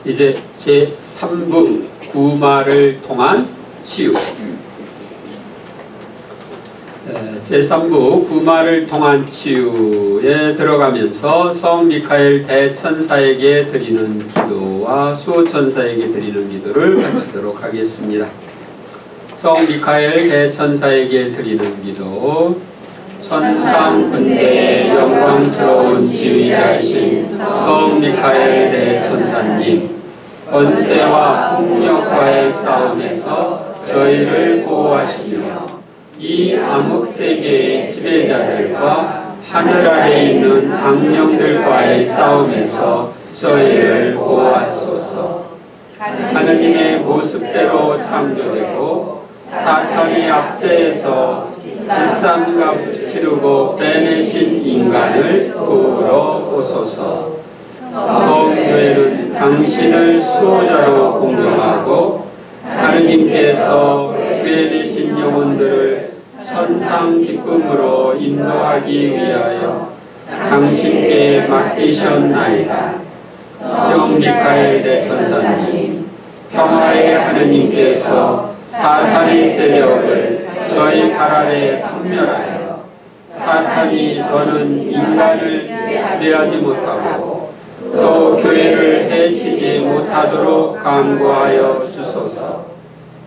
이제 제3부 구마를 통한 치유. 제3부 구마를 통한 치유에 들어가면서 성 미카엘 대천사에게 드리는 기도와 수호천사에게 드리는 기도를 바치도록 하겠습니다. 성 미카엘 대천사에게 드리는 기도. 천상 군대의 영광스러운 지휘자이신 성 미카엘 대천사님, 권세와 폭력과의 싸움에서 저희를 보호하시며 이 암흑세계의 지배자들과 하늘 아래 있는 악령들과의 싸움에서 저희를 보호하소서. 하느님의 모습대로 창조되고 사탄의 압제에서 불쌍과 치르고 빼내신 인간을 도우러 오소서. 성교회는 당신을 수호자로 공경하고 하느님께서 구해내신 영혼들을 천상 기쁨으로 인도하기 위하여 당신께 맡기셨나이다. 성 미카엘 대천사님, 평화의 하느님께서 사탄의 세력을 저희 발 아래 섬멸하여 사탄이 더는 인간을 지배하지 못하고 또 교회를 해치지 못하도록 강구하여 주소서.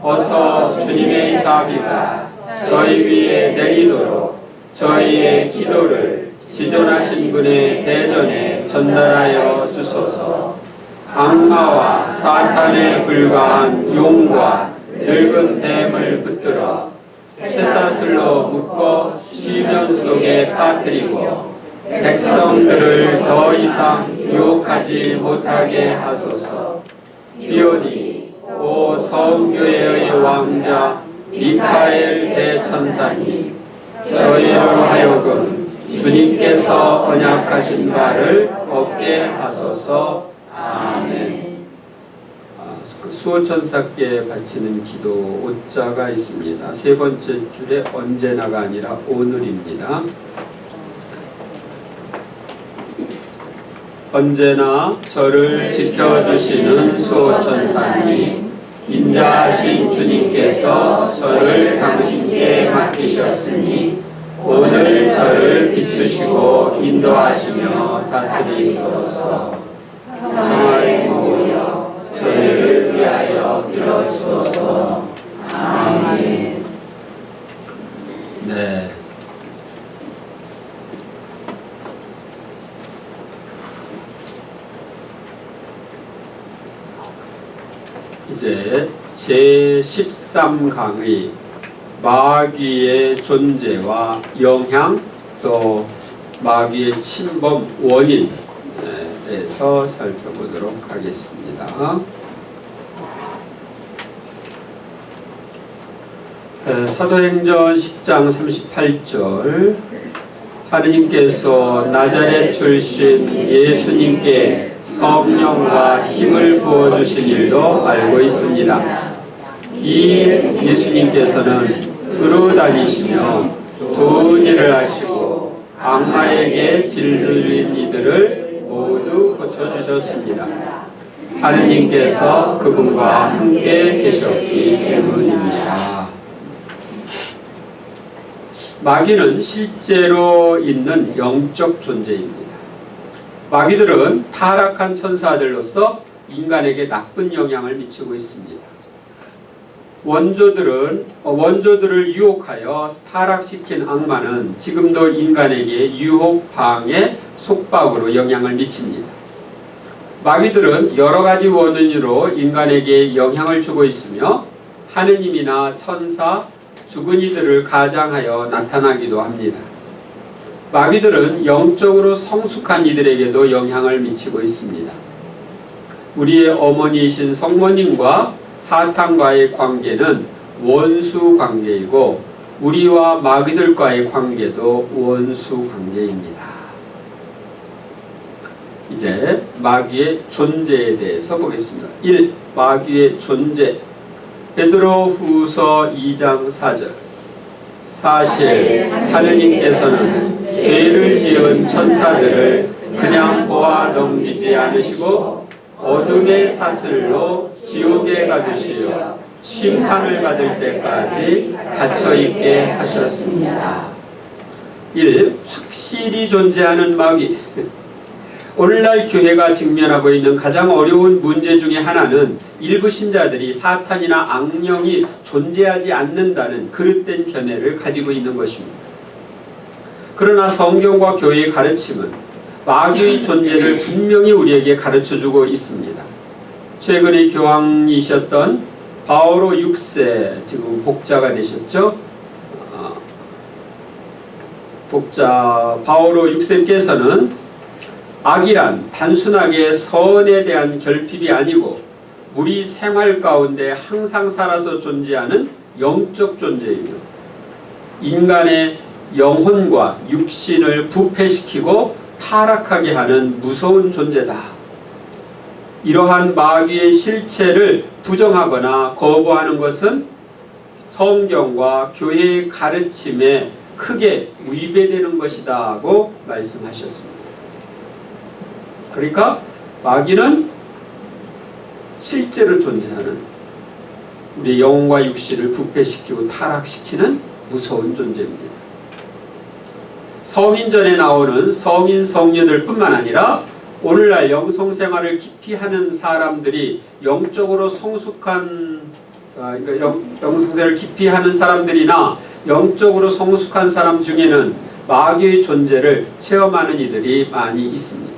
어서 주님의 자비가 저희 위에 내리도록 저희의 기도를 지존하신 분의 대전에 전달하여 주소서. 악마와 사탄에 불과한 용과 늙은 뱀을 붙들어 쇠사슬로 묶어 시련 속에 빠뜨리고 백성들을 더 이상 유혹하지 못하게 하소서. 비오니 오 성교회의 왕자 미카엘 대천사님, 저희로 하여금 주님께서 언약하신 바를 얻게 하소서. 아멘. 수호천사께 바치는 기도 5자가 있습니다. 세 번째 줄에 언제나가 아니라 오늘입니다. 언제나 저를 지켜주시는 수호천사님, 인자하신 주님께서 저를 당신께 맡기셨으니 오늘 저를 비추시고 인도하시며 다스리소서. 평화의 모여 저희를 위하여 빌어주소서. 아멘. 네. 이제 제13강의 마귀의 존재와 영향, 또 마귀의 침범 원인에 대해서 살펴보도록 하겠습니다. 사도행전 10장 38절, 하느님께서 나자렛 출신 예수님께 성령과 힘을 부어주신 일도 알고 있습니다. 이 예수님께서는 두루 다니시며 좋은 일을 하시고 악마에게 질들린 이들을 모두 고쳐주셨습니다. 하느님께서 그분과 함께 계셨기 때문입니다. 마귀는 실제로 있는 영적 존재입니다. 마귀들은 타락한 천사들로서 인간에게 나쁜 영향을 미치고 있습니다. 원조들을 유혹하여 타락시킨 악마는 지금도 인간에게 유혹, 방해, 속박으로 영향을 미칩니다. 마귀들은 여러 가지 원인으로 인간에게 영향을 주고 있으며 하느님이나 천사, 죽은 이들을 가장하여 나타나기도 합니다. 마귀들은 영적으로 성숙한 이들에게도 영향을 미치고 있습니다. 우리의 어머니이신 성모님과 사탄과의 관계는 원수 관계이고 우리와 마귀들과의 관계도 원수 관계입니다. 이제 마귀의 존재에 대해서 보겠습니다. 1. 마귀의 존재. 베드로후서 2장 4절. 사실 하느님께서는 죄를 지은 천사들을 그냥 보아 넘기지 않으시고 어둠의 사슬로 지옥에 가두시어 심판을 받을 때까지 갇혀있게 하셨습니다. 1. 확실히 존재하는 마귀. 오늘날 교회가 직면하고 있는 가장 어려운 문제 중에 하나는 일부 신자들이 사탄이나 악령이 존재하지 않는다는 그릇된 견해를 가지고 있는 것입니다. 그러나 성경과 교회의 가르침은 마귀의 존재를 분명히 우리에게 가르쳐주고 있습니다. 최근에 교황이셨던 바오로 6세, 지금 복자가 되셨죠? 복자 바오로 6세께서는 악이란 단순하게 선에 대한 결핍이 아니고 우리 생활 가운데 항상 살아서 존재하는 영적 존재이며 인간의 영혼과 육신을 부패시키고 타락하게 하는 무서운 존재다. 이러한 마귀의 실체를 부정하거나 거부하는 것은 성경과 교회의 가르침에 크게 위배되는 것이다 하고 말씀하셨습니다. 그러니까 마귀는 실제로 존재하는 우리 영혼과 육신을 부패시키고 타락시키는 무서운 존재입니다. 성인전에 나오는 성인 성녀들 뿐만 아니라 오늘날 영성생활을 깊이 하는 사람들이 영적으로 성숙한 그러니까 영성생활을 깊이 하는 사람들이나 영적으로 성숙한 사람 중에는 마귀의 존재를 체험하는 이들이 많이 있습니다.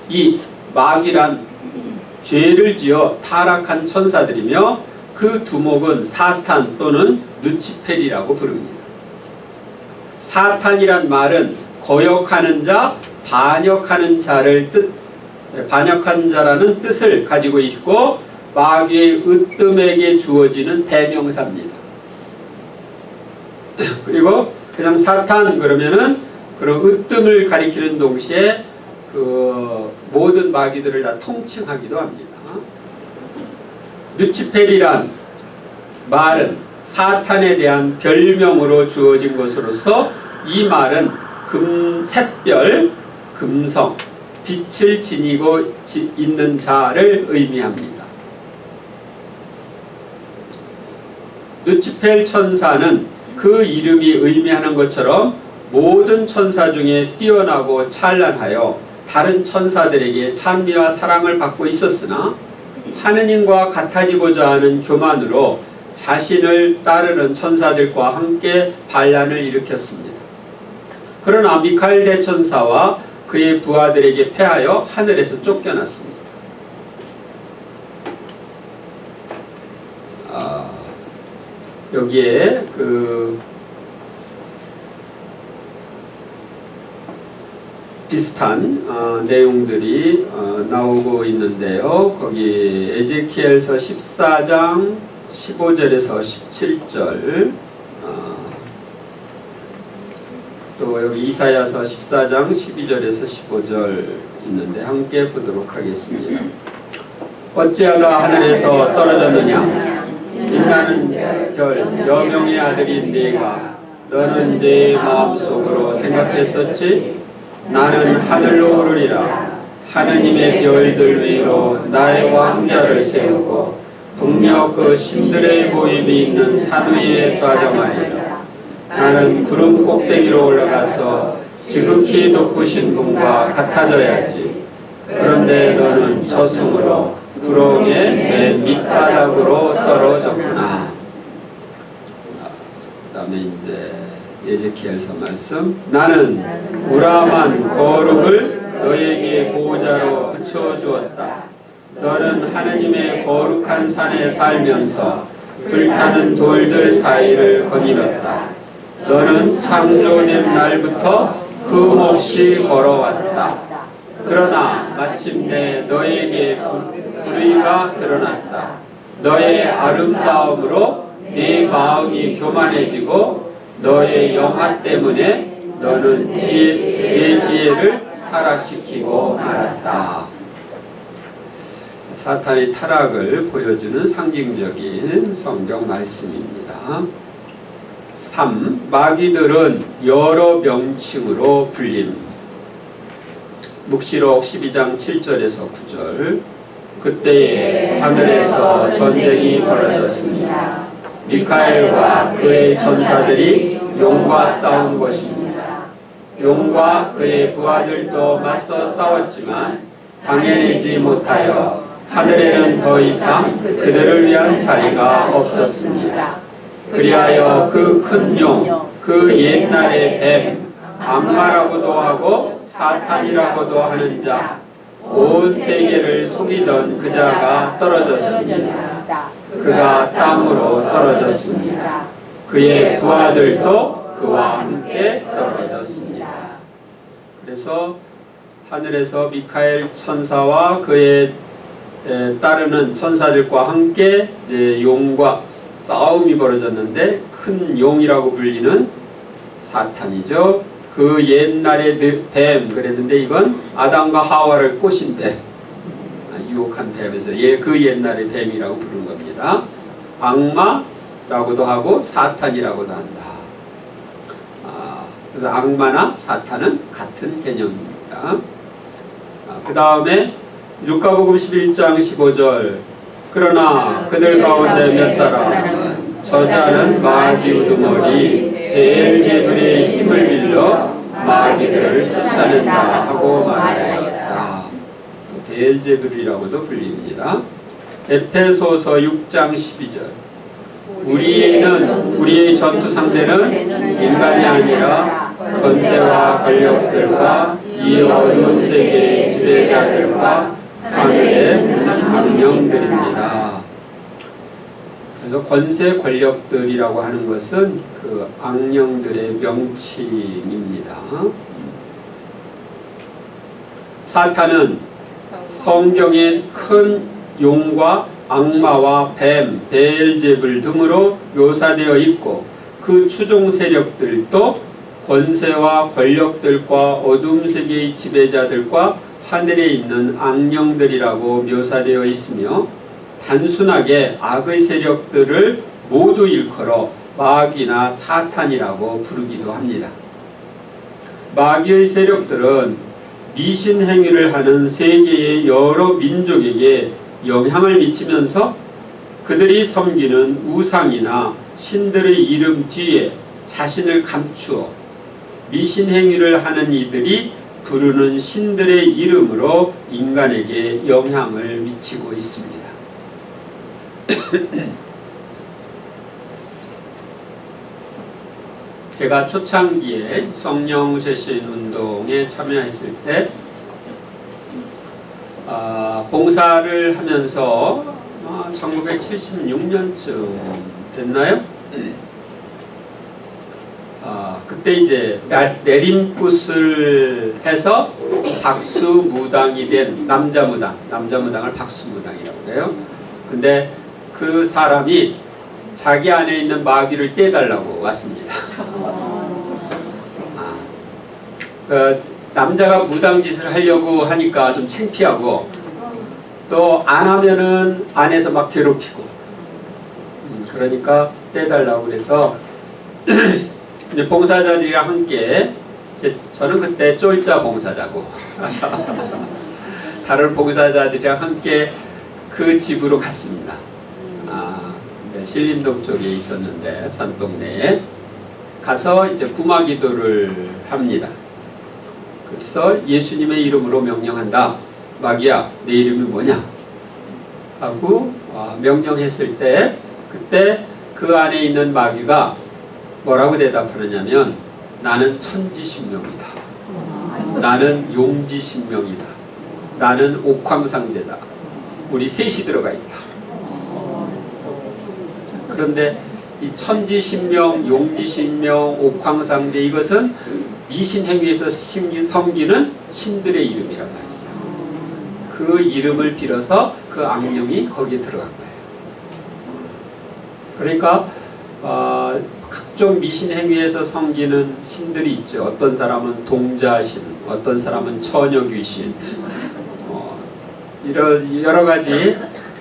이 마귀란 죄를 지어 타락한 천사들이며 그 두목은 사탄 또는 누치펠이라고 부릅니다. 사탄이란 말은 거역하는 자, 반역하는 자를 반역한 자라는 뜻을 가지고 있고 마귀의 으뜸에게 주어지는 대명사입니다. 그리고 그냥 사탄 그러면은 그런 으뜸을 가리키는 동시에 그 모든 마귀들을 다 통칭하기도 합니다. 누치펠이란 말은 사탄에 대한 별명으로 주어진 것으로서 이 말은 샛별, 금성, 빛을 지니고 있는 자를 의미합니다. 누치펠 천사는 그 이름이 의미하는 것처럼 모든 천사 중에 뛰어나고 찬란하여 다른 천사들에게 찬미와 사랑을 받고 있었으나 하느님과 같아지고자 하는 교만으로 자신을 따르는 천사들과 함께 반란을 일으켰습니다. 그러나 미카엘 대천사와 그의 부하들에게 패하여 하늘에서 쫓겨났습니다. 여기에 비슷한 내용들이 나오고 있는데요. 거기 에제키엘서 14장 15절에서 17절 또 여기 이사야서 14장 12절에서 15절 있는데 함께 보도록 하겠습니다. 어찌하다 하늘에서 떨어졌느냐 빛나는 별 여명의 아들인 네가 너는 내 마음속으로 생각했었지? 나는 하늘로 오르리라. 하느님의 별들 위로 나의 왕자를 세우고 북녘 그 신들의 모임이 있는 산 위에 좌정하리라. 나는 구름 꼭대기로 올라가서 지극히 높으신 분과 같아져야지. 그런데 너는 저승으로 부러움에 내 밑바닥으로 떨어졌구나. 그 다음에 이제 에제키엘서 말씀. 나는 우람한 거룩을 너에게 보호자로 붙여주었다. 너는 하느님의 거룩한 산에 살면서 불타는 돌들 사이를 거닐었다. 너는 창조된 날부터 흠없이 걸어왔다. 그러나 마침내 너에게 불의가 드러났다. 너의 아름다움으로 네 마음이 교만해지고 너의 영화 때문에 너는 내 지혜를 타락시키고 말았다. 사탄의 타락을 보여주는 상징적인 성경 말씀입니다. 3. 마귀들은 여러 명칭으로 불림. 묵시록 12장 7절에서 9절. 그때에 하늘에서 전쟁이 벌어졌습니다. 미카엘과 그의 전사들이 용과 싸운 것입니다. 용과 그의 부하들도 맞서 싸웠지만 당해내지 못하여 하늘에는 더 이상 그들을 위한 자리가 없었습니다. 그리하여 그 큰 용, 그 옛날의 뱀, 악마라고도 하고 사탄이라고도 하는 자, 온 세계를 속이던 그 자가 떨어졌습니다. 그가 땅으로 떨어졌습니다. 그의 부하들도 그와 함께 떨어졌습니다. 그래서 하늘에서 미카엘 천사와 그의 따르는 천사들과 함께 용과 싸움이 벌어졌는데, 큰 용이라고 불리는 사탄이죠. 그 옛날의 뱀 그랬는데 이건 아담과 하와를 꼬신 뱀, 유혹한 뱀에서 그 옛날의 뱀이라고 부르는 겁니다. 악마라고도 하고 사탄이라고도 한다. 그래서 악마나 사탄은 같은 개념입니다. 그 다음에 루카복음 11장 15절. 그러나 그들 가운데 몇 사람은 저자는 마귀 우두머리 베엘제불의 힘을 빌려 마귀들을 쫓아낸다 하고 말하였다. 베엘제불이라고도 불립니다. 에페소서 6장 12절. 우리의 전투 상대는 인간이 아니라 권세와 권력들과 이 어두운 세계의 지배자들과 하늘에 있는 악령들입니다. 그래서 권세 권력들이라고 하는 것은 그 악령들의 명칭입니다. 사탄은 성경의 큰 용과 악마와 뱀, 베엘제불 등으로 묘사되어 있고, 그 추종 세력들도 권세와 권력들과 어둠 세계의 지배자들과 하늘에 있는 악령들이라고 묘사되어 있으며, 단순하게 악의 세력들을 모두 일컬어 마귀나 사탄이라고 부르기도 합니다. 마귀의 세력들은 미신 행위를 하는 세계의 여러 민족에게 영향을 미치면서 그들이 섬기는 우상이나 신들의 이름 뒤에 자신을 감추어 미신 행위를 하는 이들이 부르는 신들의 이름으로 인간에게 영향을 미치고 있습니다. 제가 초창기에 성령 쇄신 운동에 참여했을 때 봉사를 하면서 1976년쯤 됐나요? 그때 이제 내림굿을 해서 박수무당이 된 남자무당을 박수무당이라고 해요. 근데 그 사람이 자기 안에 있는 마귀를 떼달라고 왔습니다. 남자가 무당짓을 하려고 하니까 좀 창피하고, 또 안 하면은 안에서 막 괴롭히고, 그러니까 떼달라고 그래서 이제 봉사자들이랑 함께, 저는 그때 쫄자 봉사자고 다른 봉사자들이랑 함께 그 집으로 갔습니다. 신림동 쪽에 있었는데 산동네에 가서 이제 구마기도를 합니다. 그래서 예수님의 이름으로 명령한다. 마귀야, 내 이름이 뭐냐? 하고 명령했을 때, 그때 그 안에 있는 마귀가 뭐라고 대답하느냐면, 나는 천지신명이다. 나는 용지신명이다. 나는 옥황상제다. 우리 셋이 들어가 있다. 그런데 이 천지신명, 용지신명, 옥황상제, 이것은 미신행위에서 섬기는 신들의 이름이란 말이죠. 그 이름을 빌어서 그 악령이 거기에 들어간 거예요. 그러니까 각종 미신행위에서 섬기는 신들이 있죠. 어떤 사람은 동자신, 어떤 사람은 처녀귀신, 이런 여러 가지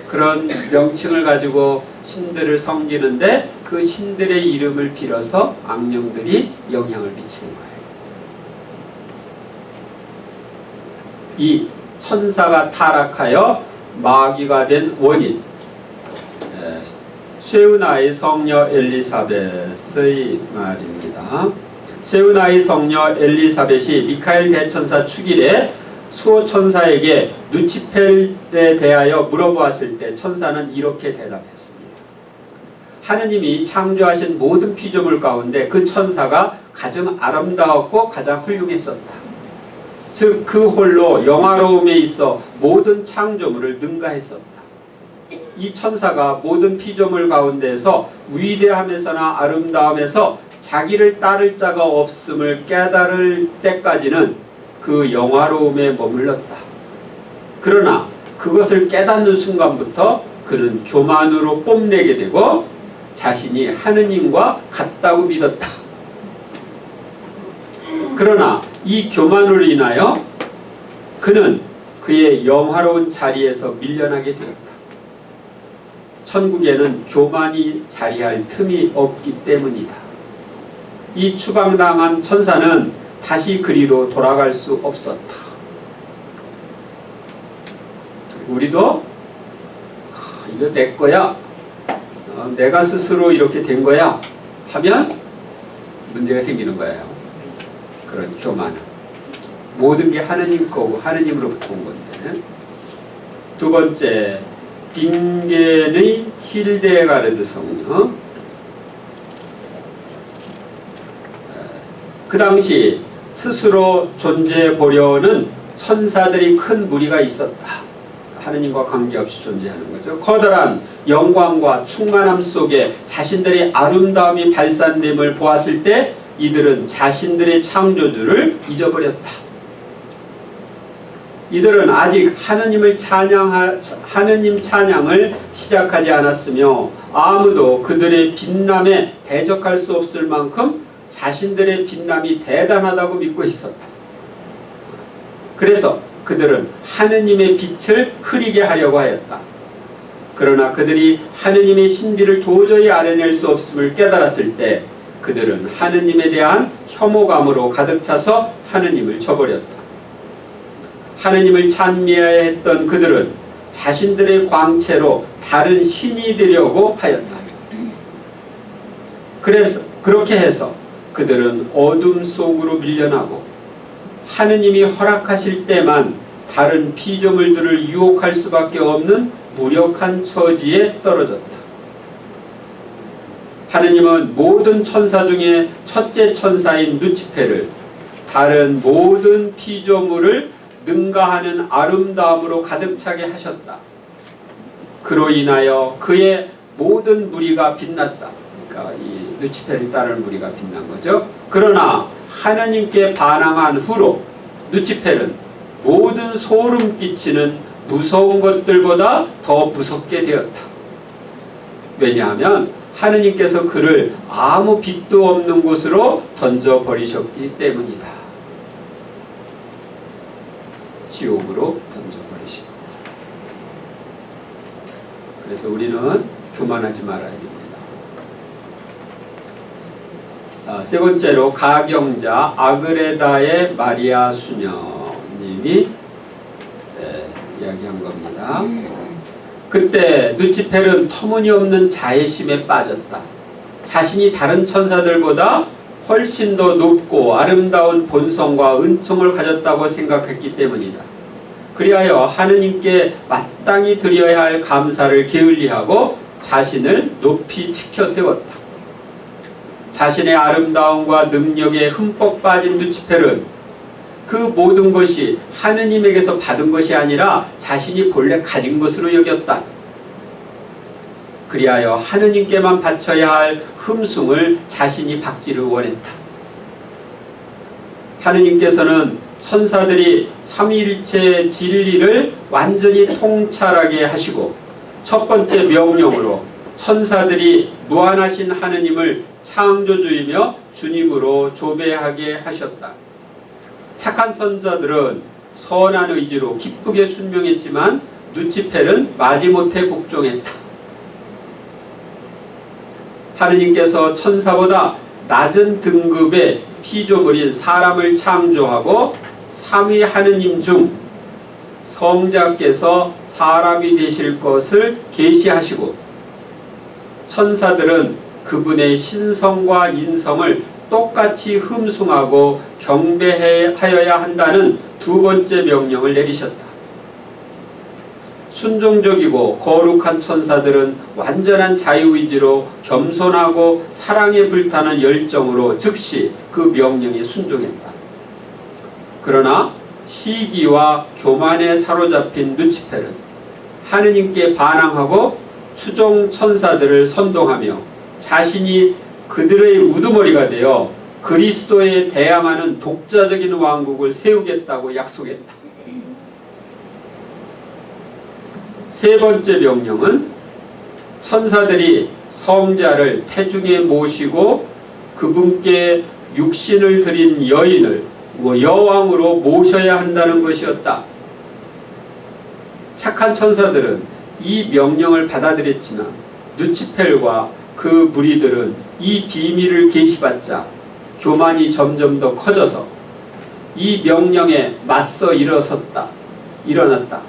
그런 명칭을 가지고 신들을 섬기는데, 그 신들의 이름을 빌어서 악령들이 영향을 미치는 거예요. 이 천사가 타락하여 마귀가 된 원인. 쇠우나의 성녀 엘리사벳의 말입니다. 쇠우나의 성녀 엘리사벳이 미카엘 대천사 축일에 수호 천사에게 누치펠에 대하여 물어보았을 때 천사는 이렇게 대답했습니다. 하느님이 창조하신 모든 피조물 가운데 그 천사가 가장 아름다웠고 가장 훌륭했었다. 즉 그 홀로 영화로움에 있어 모든 창조물을 능가했었다. 이 천사가 모든 피조물 가운데서 위대함에서나 아름다움에서 자기를 따를 자가 없음을 깨달을 때까지는 그 영화로움에 머물렀다. 그러나 그것을 깨닫는 순간부터 그는 교만으로 뽐내게 되고 자신이 하느님과 같다고 믿었다. 그러나 이 교만으로 인하여 그는 그의 영화로운 자리에서 밀려나게 되었다. 천국에는 교만이 자리할 틈이 없기 때문이다. 이 추방당한 천사는 다시 그리로 돌아갈 수 없었다. 우리도 이거 내 거야, 내가 스스로 이렇게 된 거야 하면 문제가 생기는 거예요. 그런 교만. 모든 게 하느님 거고 하느님으로부터 온 건데. 두 번째, 빙겐의 힐데가르드 성녀. 그 당시 스스로 존재해 보려는 천사들이 큰 무리가 있었다. 하느님과 관계없이 존재하는 거죠. 커다란 영광과 충만함 속에 자신들의 아름다움이 발산됨을 보았을 때 이들은 자신들의 창조주를 잊어버렸다. 이들은 아직 하느님 찬양을 시작하지 않았으며 아무도 그들의 빛남에 대적할 수 없을 만큼 자신들의 빛남이 대단하다고 믿고 있었다. 그래서 그들은 하느님의 빛을 흐리게 하려고 하였다. 그러나 그들이 하느님의 신비를 도저히 알아낼 수 없음을 깨달았을 때 그들은 하느님에 대한 혐오감으로 가득 차서 하느님을 저버렸다. 하느님을 찬미해야 했던 그들은 자신들의 광채로 다른 신이 되려고 하였다. 그래서 그렇게 해서 그들은 어둠 속으로 밀려나고 하느님이 허락하실 때만 다른 피조물들을 유혹할 수밖에 없는 무력한 처지에 떨어졌다. 하느님은 모든 천사 중에 첫째 천사인 누치페를 다른 모든 피조물을 능가하는 아름다움으로 가득 차게 하셨다. 그로 인하여 그의 모든 무리가 빛났다. 그러니까 이 누치페를 따르는 무리가 빛난 거죠. 그러나 하느님께 반항한 후로 누치페는 모든 소름 끼치는 무서운 것들보다 더 무섭게 되었다. 왜냐하면 하느님께서 그를 아무 빛도 없는 곳으로 던져버리셨기 때문이다. 지옥으로 던져버리신 겁니다. 그래서 우리는 교만하지 말아야 됩니다. 세 번째로 가경자 아그레다의 마리아 수녀님이 이야기한 겁니다. 그때 누치펠은 터무니없는 자애심에 빠졌다. 자신이 다른 천사들보다 훨씬 더 높고 아름다운 본성과 은총을 가졌다고 생각했기 때문이다. 그리하여 하느님께 마땅히 드려야 할 감사를 게을리하고 자신을 높이 치켜 세웠다. 자신의 아름다움과 능력에 흠뻑 빠진 누치펠은 그 모든 것이 하느님에게서 받은 것이 아니라 자신이 본래 가진 것으로 여겼다. 그리하여 하느님께만 바쳐야 할 흠숭을 자신이 받기를 원했다. 하느님께서는 천사들이 삼위일체의 진리를 완전히 통찰하게 하시고 첫 번째 명령으로 천사들이 무한하신 하느님을 창조주이며 주님으로 조배하게 하셨다. 착한 선자들은 선한 의지로 기쁘게 순명했지만 누치펠은 마지못해 복종했다. 하느님께서 천사보다 낮은 등급의 피조물인 사람을 창조하고 삼위 하느님 중 성자께서 사람이 되실 것을 계시하시고 천사들은 그분의 신성과 인성을 똑같이 흠숭하고 경배하여야 한다는 두 번째 명령을 내리셨다. 순종적이고 거룩한 천사들은 완전한 자유의지로 겸손하고 사랑에 불타는 열정으로 즉시 그 명령에 순종했다. 그러나 시기와 교만에 사로잡힌 누치펠은 하느님께 반항하고 추종 천사들을 선동하며 자신이 그들의 우두머리가 되어 그리스도에 대항하는 독자적인 왕국을 세우겠다고 약속했다. 세 번째 명령은 천사들이 성자를 태중에 모시고 그분께 육신을 드린 여인을 여왕으로 모셔야 한다는 것이었다. 착한 천사들은 이 명령을 받아들였지만 누치펠과 그 무리들은 이 비밀을 계시받자 교만이 점점 더 커져서 이 명령에 맞서 일어났다.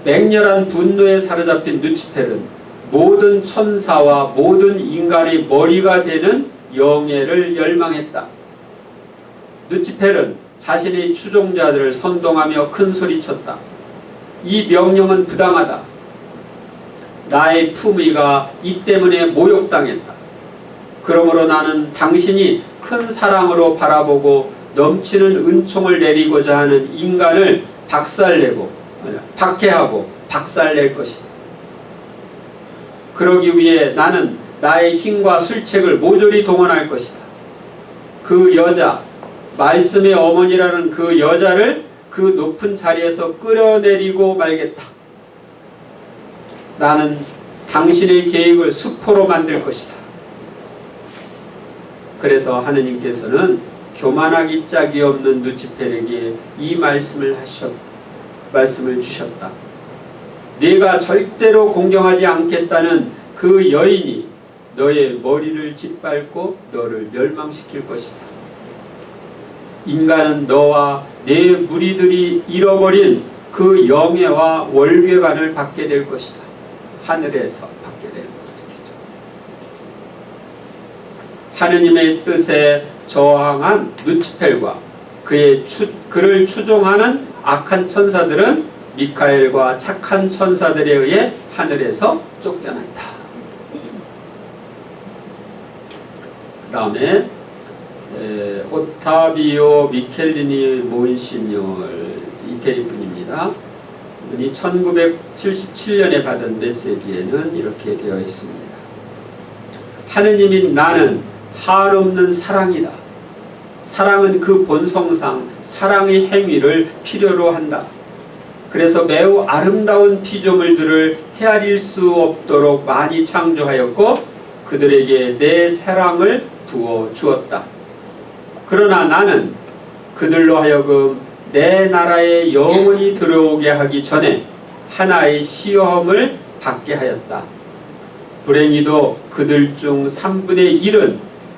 맹렬한 분노에 사로잡힌 누치펠은 모든 천사와 모든 인간의 머리가 되는 영예를 열망했다. 누치펠은 자신의 추종자들을 선동하며 큰 소리쳤다. 이 명령은 부당하다. 나의 품위가 이 때문에 모욕당했다. 그러므로 나는 당신이 큰 사랑으로 바라보고 넘치는 은총을 내리고자 하는 인간을 박해하고 박살낼 것이다. 그러기 위해 나는 나의 힘과 술책을 모조리 동원할 것이다. 그 여자, 말씀의 어머니라는 그 여자를 그 높은 자리에서 끌어내리고 말겠다. 나는 당신의 계획을 수포로 만들 것이다. 그래서 하느님께서는 교만하기 짝이 없는 누치펠에게 이 말씀을 주셨다. 네가 절대로 공경하지 않겠다는 그 여인이 너의 머리를 짓밟고 너를 멸망시킬 것이다. 인간은 너와 네 무리들이 잃어버린 그 영예와 월궤관을 받게 될 것이다. 하늘에서 받게 될 것이죠. 하느님의 뜻에 저항한 누치펠과 그를 추종하는 악한 천사들은 미카엘과 착한 천사들에 의해 하늘에서 쫓겨났다. 그 다음에 오타비오 미켈리니 몬시뇨 이태리 분입니다. 이분이 1977년에 받은 메시지에는 이렇게 되어 있습니다. 하느님인 나는 한없는 사랑이다. 사랑은 그 본성상 사랑의 행위를 필요로 한다. 그래서 매우 아름다운 피조물들을 헤아릴 수 없도록 많이 창조하였고 그들에게 내 사랑을 부어 주었다. 그러나 나는 그들로 하여금 내 나라에 영원히 들어오게 하기 전에 하나의 시험을 받게 하였다. 불행히도 그들 중 3분의 1은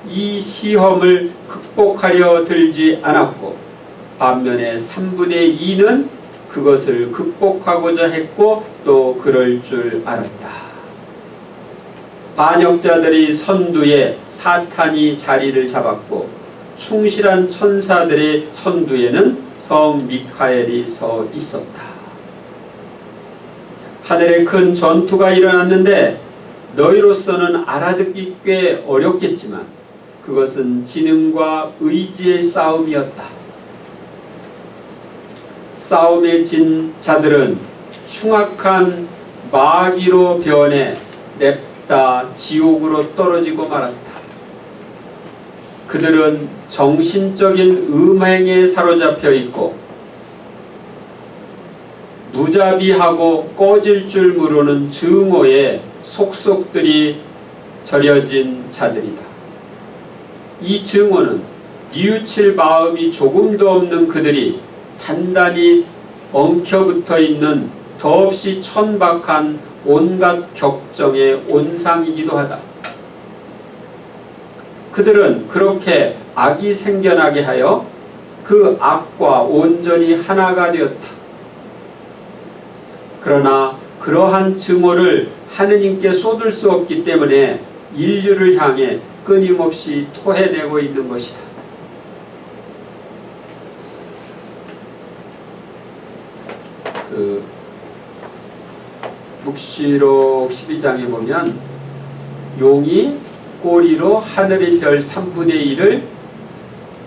이 시험을 극복하려 들지 않았고 반면에 3분의 2는 그것을 극복하고자 했고 또 그럴 줄 알았다. 반역자들의 선두에 사탄이 자리를 잡았고 충실한 천사들의 선두에는 성 미카엘이 서 있었다. 하늘에 큰 전투가 일어났는데 너희로서는 알아듣기 꽤 어렵겠지만 그것은 지능과 의지의 싸움이었다. 싸움에 진 자들은 흉악한 마귀로 변해 냅다 지옥으로 떨어지고 말았다. 그들은 정신적인 음행에 사로잡혀 있고 무자비하고 꺼질 줄 모르는 증오에 속속들이 절여진 자들이다. 이 증오는 뉘우칠 마음이 조금도 없는 그들이 단단히 엉켜붙어 있는 더없이 천박한 온갖 격정의 온상이기도 하다. 그들은 그렇게 악이 생겨나게 하여 그 악과 온전히 하나가 되었다. 그러나 그러한 증오를 하느님께 쏟을 수 없기 때문에 인류를 향해 끊임없이 토해내고 있는 것이다. 묵시록 12장에 보면 용이 꼬리로 하늘의 별 3분의 1을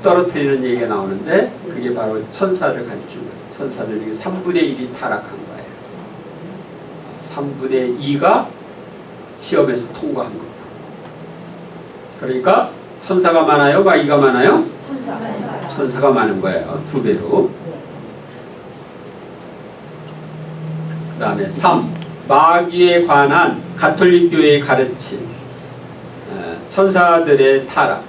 떨어뜨리는 얘기가 나오는데 그게 바로 천사를 가리키는 거죠. 천사들 중에 3분의 1이 타락한 거예요. 3분의 2가 시험에서 통과한 겁니다. 그러니까 천사가 많아요? 마귀가 많아요? 천사가 많은 거예요. 2배로. 그 다음에 3. 마귀에 관한 가톨릭 교회의 가르침. 천사들의 타락.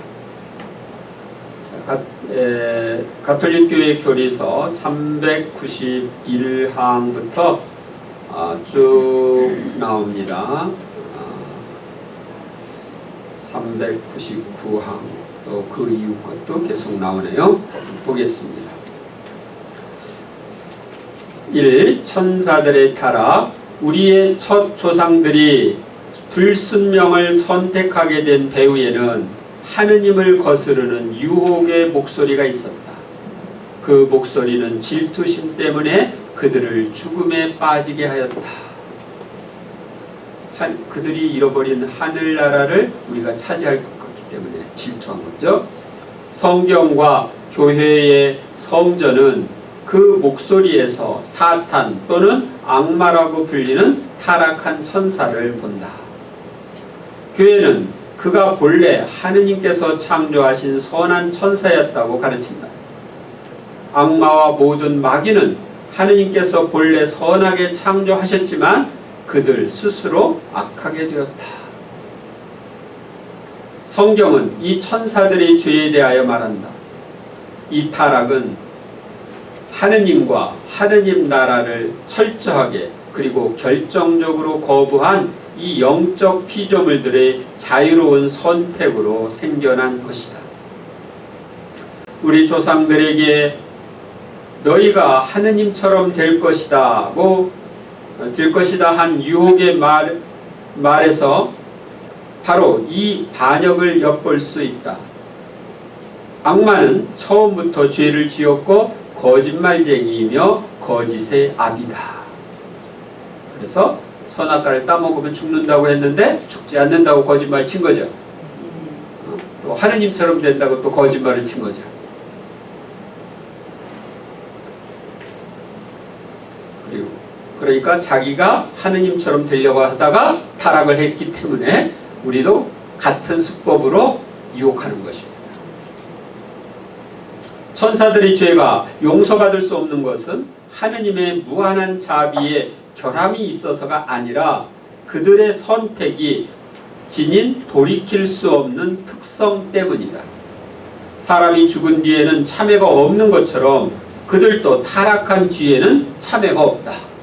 가톨릭 교회 교리서 391항부터 쭉 나옵니다. 399항 또 그 이후 것도 계속 나오네요. 보겠습니다. 1. 천사들의 타락. 우리의 첫 조상들이 불순명을 선택하게 된 배후에는 하느님을 거스르는 유혹의 목소리가 있었다. 그 목소리는 질투심 때문에 그들을 죽음에 빠지게 하였다. 그들이 잃어버린 하늘나라를 우리가 차지할 것 같기 때문에 질투한 거죠. 성경과 교회의 성전은 그 목소리에서 사탄 또는 악마라고 불리는 타락한 천사를 본다. 교회는 그가 본래 하느님께서 창조하신 선한 천사였다고 가르친다. 악마와 모든 마귀는 하느님께서 본래 선하게 창조하셨지만 그들 스스로 악하게 되었다. 성경은 이 천사들의 죄에 대하여 말한다. 이 타락은 하느님과 하느님 나라를 철저하게 그리고 결정적으로 거부한 이 영적 피조물들의 자유로운 선택으로 생겨난 것이다. 우리 조상들에게 너희가 하느님처럼 될 것이다 한 유혹의 말에서 바로 이 반역을 엿볼 수 있다. 악마는 처음부터 죄를 지었고 거짓말쟁이이며 거짓의 압이다. 그래서 선악과를 따먹으면 죽는다고 했는데 죽지 않는다고 거짓말 친 거죠. 또 하느님처럼 된다고 또 거짓말을 친 거죠. 그러니까 자기가 하느님처럼 되려고 하다가 타락을 했기 때문에 우리도 같은 수법으로 유혹하는 것입니다. 천사들의 죄가 용서받을 수 없는 것은 하느님의 무한한 자비에 결함이 있어서가 아니라 그들의 선택이 지닌 돌이킬 수 없는 특성 때문이다. 사람이 죽은 뒤에는 참회가 없는 것처럼 그들도 타락한 뒤에는 참회가 없다.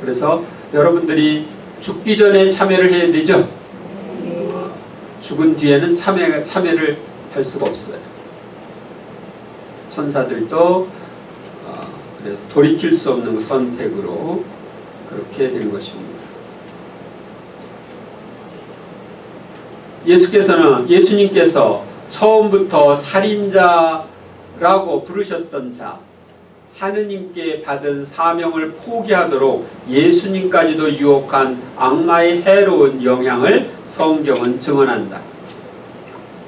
그래서 여러분들이 죽기 전에 참회를 해야 되죠? 죽은 뒤에는 참회를 할 수가 없어요. 천사들도 그래서 돌이킬 수 없는 선택으로 그렇게 된 것입니다. 예수님께서 처음부터 살인자라고 부르셨던 자, 하느님께 받은 사명을 포기하도록 예수님까지도 유혹한 악마의 해로운 영향을 성경은 증언한다.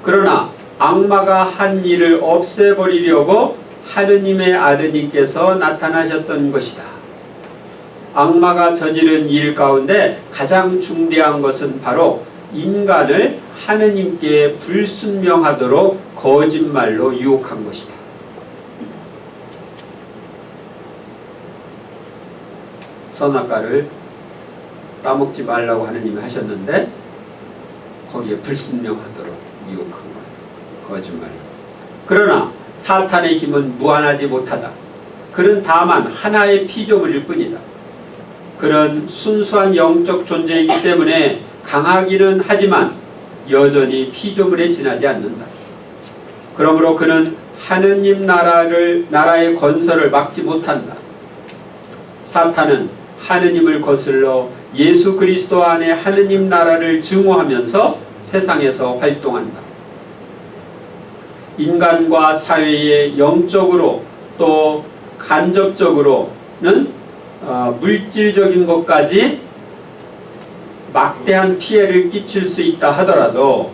그러나 악마가 한 일을 없애버리려고 하느님의 아드님께서 나타나셨던 것이다. 악마가 저지른 일 가운데 가장 중대한 것은 바로 인간을 하느님께 불순명하도록 거짓말로 유혹한 것이다. 선악과를 따먹지 말라고 하느님이 하셨는데 거기에 불순명하도록 유혹한 거예요. 거짓말. 그러나 사탄의 힘은 무한하지 못하다. 그는 다만 하나의 피조물일 뿐이다. 그는 순수한 영적 존재이기 때문에 강하기는 하지만 여전히 피조물에 지나지 않는다. 그러므로 그는 하느님 나라의 건설을 막지 못한다. 사탄은 하느님을 거슬러 예수 그리스도 안에 하느님 나라를 증오하면서 세상에서 활동한다. 인간과 사회에 영적으로 또 간접적으로는 물질적인 것까지 막대한 피해를 끼칠 수 있다 하더라도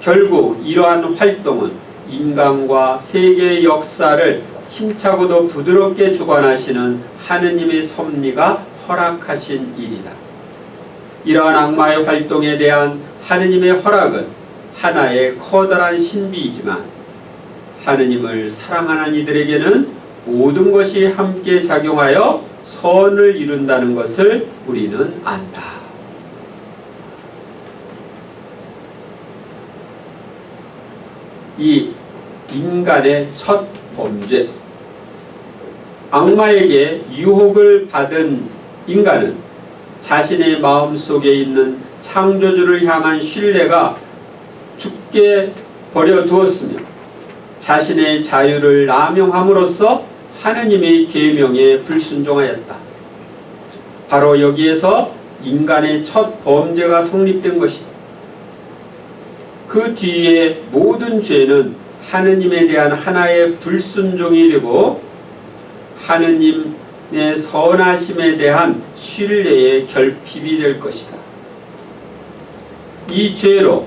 결국 이러한 활동은 인간과 세계의 역사를 힘차고도 부드럽게 주관하시는 하느님의 섭리가 허락하신 일이다. 이러한 악마의 활동에 대한 하느님의 허락은 하나의 커다란 신비이지만 하느님을 사랑하는 이들에게는 모든 것이 함께 작용하여 선을 이룬다는 것을 우리는 안다. 이 인간의 첫 범죄, 악마에게 유혹을 받은 인간은 자신의 마음속에 있는 창조주를 향한 신뢰가 죽게 버려두었으며 자신의 자유를 남용함으로써 하느님의 계명에 불순종하였다. 바로 여기에서 인간의 첫 범죄가 성립된 것이다. 그 뒤에 모든 죄는 하느님에 대한 하나의 불순종이 되고 하느님의 선하심에 대한 신뢰의 결핍이 될 것이다. 이 죄로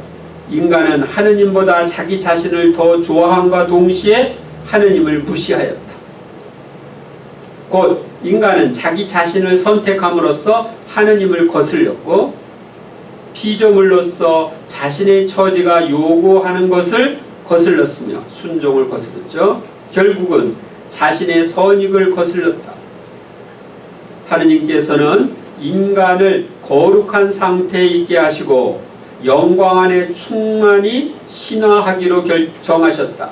인간은 하느님보다 자기 자신을 더 좋아함과 동시에 하느님을 무시하였다. 곧 인간은 자기 자신을 선택함으로써 하느님을 거슬렸고 피조물로서 자신의 처지가 요구하는 것을 거슬렀으며 순종을 거슬렀죠. 결국은 자신의 선익을 거슬렀다. 하느님께서는 인간을 거룩한 상태에 있게 하시고 영광 안에 충만히 신화하기로 결정하셨다.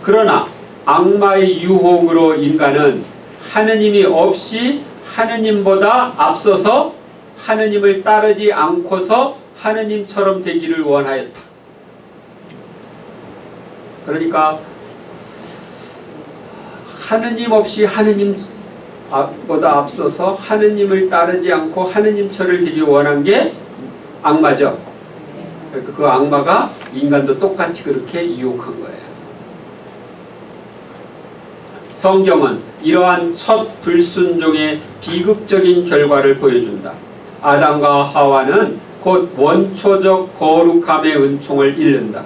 그러나 악마의 유혹으로 인간은 하느님이 없이 하느님보다 앞서서 하느님을 따르지 않고서 하느님처럼 되기를 원하였다. 그러니까 하느님 없이 하느님보다 앞서서 하느님을 따르지 않고 하느님처럼 되기 원한 게 악마죠. 그러니까 그 악마가 인간도 똑같이 그렇게 유혹한 거예요. 성경은 이러한 첫 불순종의 비극적인 결과를 보여준다. 아담과 하와는 곧 원초적 거룩함의 은총을 잃는다.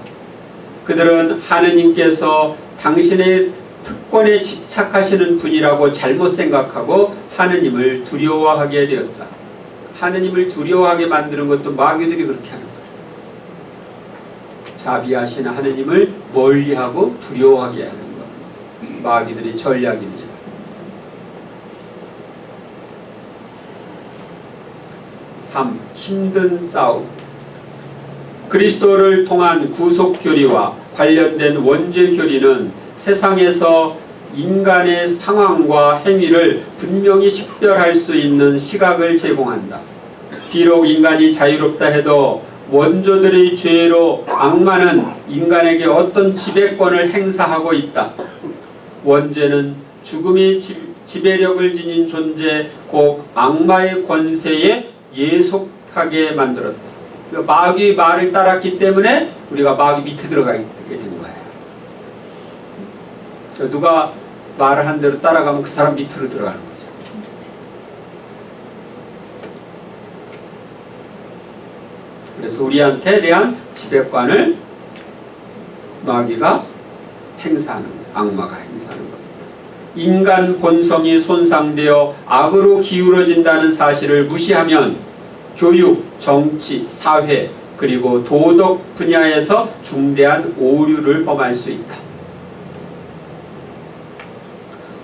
그들은 하느님께서 당신의 특권에 집착하시는 분이라고 잘못 생각하고 하느님을 두려워하게 되었다. 하느님을 두려워하게 만드는 것도 마귀들이 그렇게 하는 거예요. 자비하신 하느님을 멀리하고 두려워하게 하는 것. 마귀들의 전략입니다. 3. 힘든 싸움. 그리스도를 통한 구속 교리와 관련된 원죄 교리는 세상에서 인간의 상황과 행위를 분명히 식별할 수 있는 시각을 제공한다. 비록 인간이 자유롭다 해도 원조들의 죄로 악마는 인간에게 어떤 지배권을 행사하고 있다. 원죄는 죽음의 지배력을 지닌 존재, 곧 악마의 권세에 예속하게 만들었다. 마귀의 말을 따랐기 때문에 우리가 마귀 밑에 들어가게 된 거예요. 누가 말을 한 대로 따라가면 그 사람 밑으로 들어가는 거죠. 그래서 우리한테 대한 지배권을 마귀가 행사하는 거예요. 악마가 행사하는 거예요. 인간 본성이 손상되어 악으로 기울어진다는 사실을 무시하면 교육, 정치, 사회, 그리고 도덕 분야에서 중대한 오류를 범할 수 있다.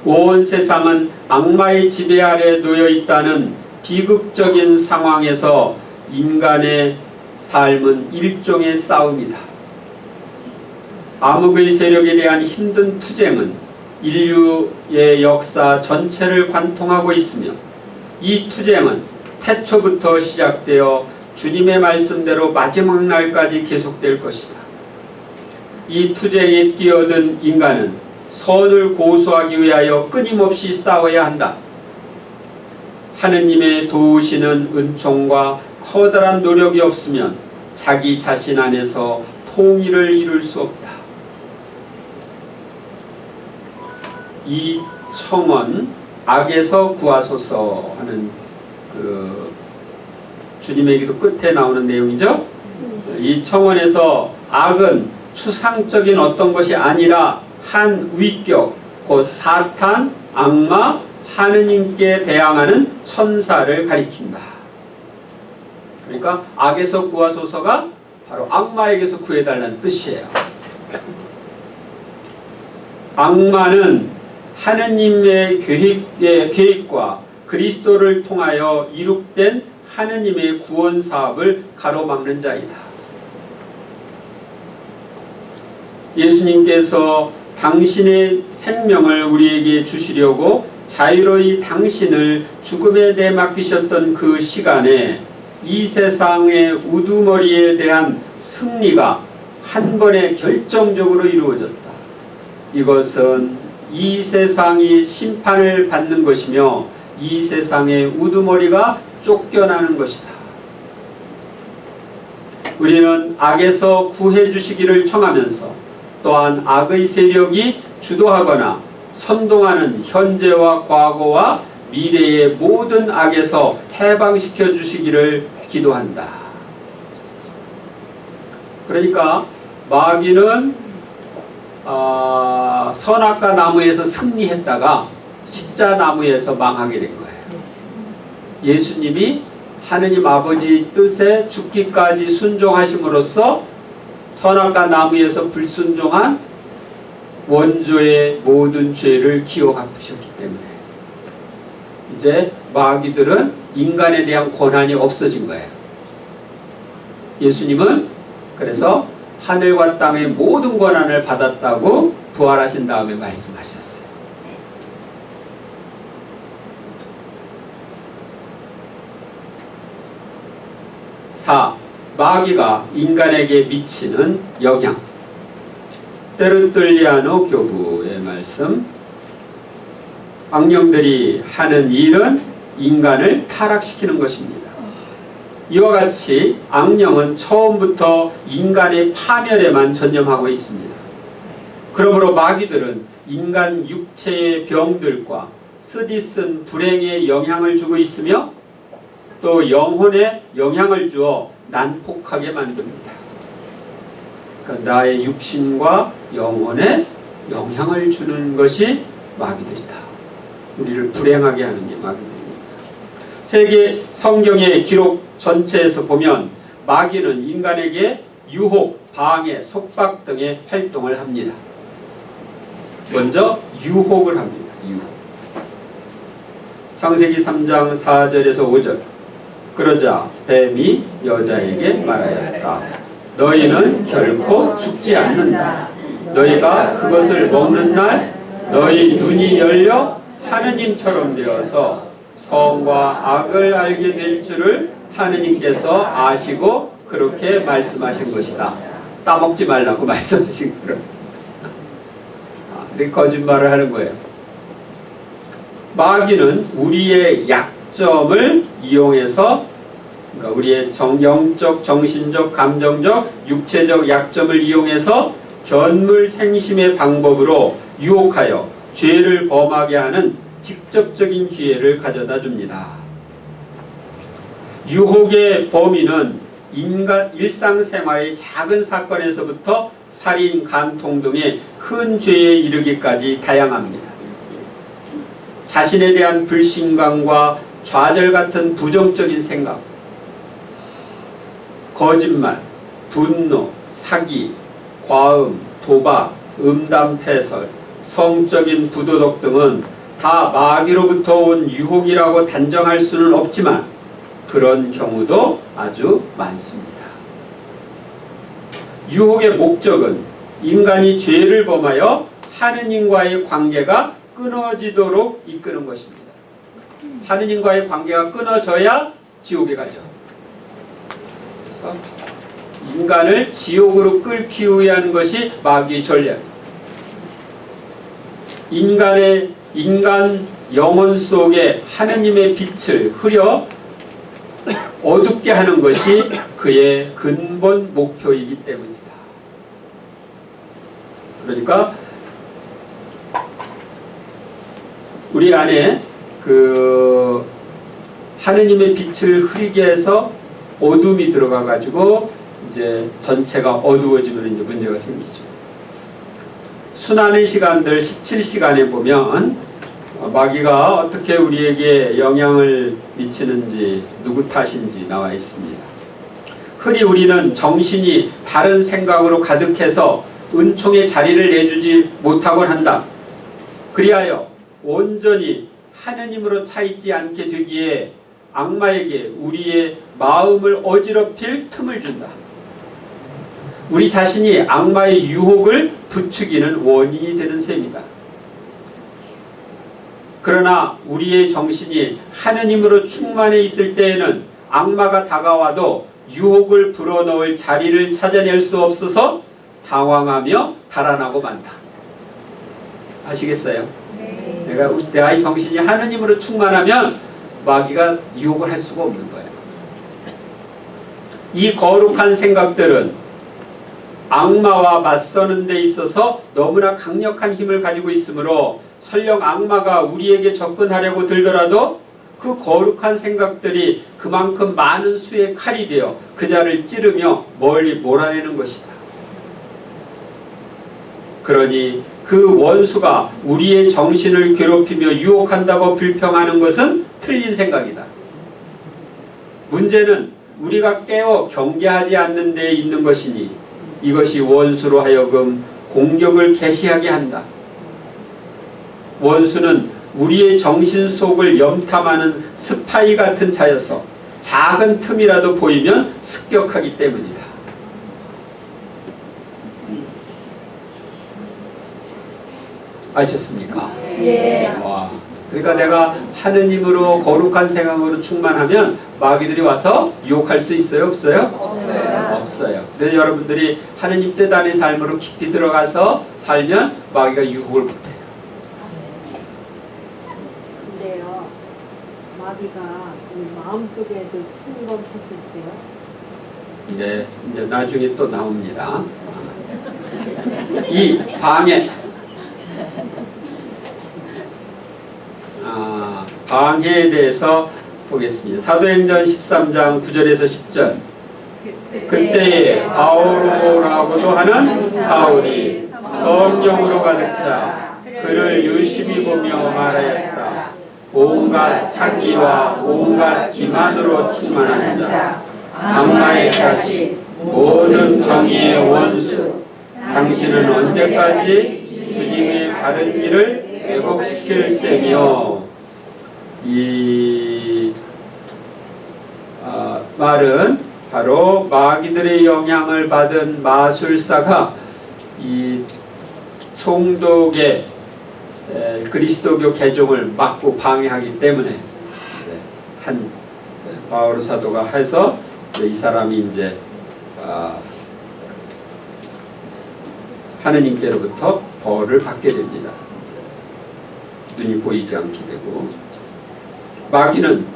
온 세상은 악마의 지배 아래 놓여 있다는 비극적인 상황에서 인간의 삶은 일종의 싸움이다. 암흑의 세력에 대한 힘든 투쟁은 인류의 역사 전체를 관통하고 있으며 이 투쟁은 태초부터 시작되어 주님의 말씀대로 마지막 날까지 계속될 것이다. 이 투쟁에 뛰어든 인간은 선을 고수하기 위하여 끊임없이 싸워야 한다. 하느님의 도우시는 은총과 커다란 노력이 없으면 자기 자신 안에서 통일을 이룰 수 없다. 이 청원 악에서 구하소서 하는 그 주님의 기도 끝에 나오는 내용이죠. 이 청원에서 악은 추상적인 어떤 것이 아니라 한 위격, 곧 사탄, 악마, 하느님께 대항하는 천사를 가리킨다. 그러니까 악에서 구하소서가 바로 악마에게서 구해달라는 뜻이에요. 악마는 하느님의 계획과 그리스도를 통하여 이룩된 하느님의 구원 사업을 가로막는 자이다. 예수님께서 당신의 생명을 우리에게 주시려고 자유로이 당신을 죽음에 내맡기셨던 그 시간에 이 세상의 우두머리에 대한 승리가 한 번에 결정적으로 이루어졌다. 이것은 이 세상이 심판을 받는 것이며 이 세상의 우두머리가 쫓겨나는 것이다. 우리는 악에서 구해 주시기를 청하면서 또한 악의 세력이 주도하거나 선동하는 현재와 과거와 미래의 모든 악에서 해방시켜 주시기를 기도한다. 그러니까 마귀는 선악과 나무에서 승리했다가 십자나무에서 망하게 된 거예요. 예수님이 하느님 아버지 뜻에 죽기까지 순종하심으로써 선악과 나무에서 불순종한 원조의 모든 죄를 기어 갚으셨기 때문에 이제 마귀들은 인간에 대한 권한이 없어진 거예요. 예수님은 그래서 하늘과 땅의 모든 권한을 받았다고 부활하신 다음에 말씀하셨어요. 4. 마귀가 인간에게 미치는 영향. 테르툴리아노 교부의 말씀. 악령들이 하는 일은 인간을 타락시키는 것입니다. 이와 같이 악령은 처음부터 인간의 파멸에만 전념하고 있습니다. 그러므로 마귀들은 인간 육체의 병들과 쓰디쓴 불행에 영향을 주고 있으며 또 영혼에 영향을 주어 난폭하게 만듭니다. 그러니까 나의 육신과 영혼에 영향을 주는 것이 마귀들이다. 우리를 불행하게 하는 게 마귀들입니다. 세계 성경의 기록 전체에서 보면 마귀는 인간에게 유혹, 방해, 속박 등의 활동을 합니다. 먼저 유혹을 합니다. 유혹. 창세기 3장 4절에서 5절. 그러자 뱀이 여자에게 말하였다. 너희는 결코 죽지 않는다. 너희가 그것을 먹는 날 너희 눈이 열려 하느님처럼 되어서 선과 악을 알게 될 줄을 하느님께서 아시고 그렇게 말씀하신 것이다. 따먹지 말라고 말씀하신 거예요. 거짓말을 하는 거예요. 마귀는 우리의 약점을 이용해서, 그러니까 우리의 영적, 정신적, 감정적, 육체적 약점을 이용해서 견물생심의 방법으로 유혹하여 죄를 범하게 하는 직접적인 기회를 가져다 줍니다. 유혹의 범위는 인간 일상생활의 작은 사건에서부터 살인, 간통 등의 큰 죄에 이르기까지 다양합니다. 자신에 대한 불신감과 좌절 같은 부정적인 생각, 거짓말, 분노, 사기, 과음, 도박, 음담패설, 성적인 부도덕 등은 다 마귀로부터 온 유혹이라고 단정할 수는 없지만 그런 경우도 아주 많습니다. 유혹의 목적은 인간이 죄를 범하여 하느님과의 관계가 끊어지도록 이끄는 것입니다. 하느님과의 관계가 끊어져야 지옥에 가죠. 그래서 인간을 지옥으로 끌기 위한 것이 마귀의 전략. 인간 영혼 속에 하느님의 빛을 흐려 어둡게 하는 것이 그의 근본 목표이기 때문이다. 그러니까 우리 안에 그 하느님의 빛을 흐리게 해서 어둠이 들어가 가지고 이제 전체가 어두워지면 이제 문제가 생기죠. 수많은 시간들 17시간에 보면 마귀가 어떻게 우리에게 영향을 미치는지 누구 탓인지 나와 있습니다. 흔히 우리는 정신이 다른 생각으로 가득해서 은총의 자리를 내주지 못하곤 한다. 그리하여 온전히 하느님으로 차있지 않게 되기에 악마에게 우리의 마음을 어지럽힐 틈을 준다. 우리 자신이 악마의 유혹을 부추기는 원인이 되는 셈이다. 그러나 우리의 정신이 하느님으로 충만해 있을 때에는 악마가 다가와도 유혹을 불어넣을 자리를 찾아낼 수 없어서 당황하며 달아나고 만다. 아시겠어요? 네. 내가 이 정신이 하느님으로 충만하면 마귀가 유혹을 할 수가 없는 거예요. 이 거룩한 생각들은 악마와 맞서는 데 있어서 너무나 강력한 힘을 가지고 있으므로 설령 악마가 우리에게 접근하려고 들더라도 그 거룩한 생각들이 그만큼 많은 수의 칼이 되어 그 자를 찌르며 멀리 몰아내는 것이다. 그러니 그 원수가 우리의 정신을 괴롭히며 유혹한다고 불평하는 것은 틀린 생각이다. 문제는 우리가 깨어 경계하지 않는 데에 있는 것이니 이것이 원수로 하여금 공격을 개시하게 한다. 원수는 우리의 정신 속을 염탐하는 스파이 같은 자여서 작은 틈이라도 보이면 습격하기 때문이다. 아셨습니까? 예. 와. 그러니까 내가 하느님으로 거룩한 생각으로 충만하면 마귀들이 와서 유혹할 수 있어요? 없어요? 없어요. 없어요. 그래서 여러분들이 하느님 뜻 안의 삶으로 깊이 들어가서 살면 마귀가 유혹을 못해요. 근데요, 마귀가 우리 마음속에도 침범할 수 있어요? 네, 이제 나중에 또 나옵니다. 이 방해. 방해에 대해서 보겠습니다. 사도행전 13장 9절에서 10절. 그때에 바오로라고도 하는 사울이 성령으로 가득 차 그를 유심히 보며 말하였다. 온갖 사기와 온갖 기만으로 충만한 자, 악마의 자식, 모든 정의의 원수, 당신은 언제까지 주님의 바른 길을 왜곡시킬 셈이요. 이 말은 바로 마귀들의 영향을 받은 마술사가 이 총독의 그리스도교 개종을 막고 방해하기 때문에 한 바오로 사도가 해서 이 사람이 이제 하느님께로부터 벌을 받게 됩니다. 눈이 보이지 않게 되고, 마귀는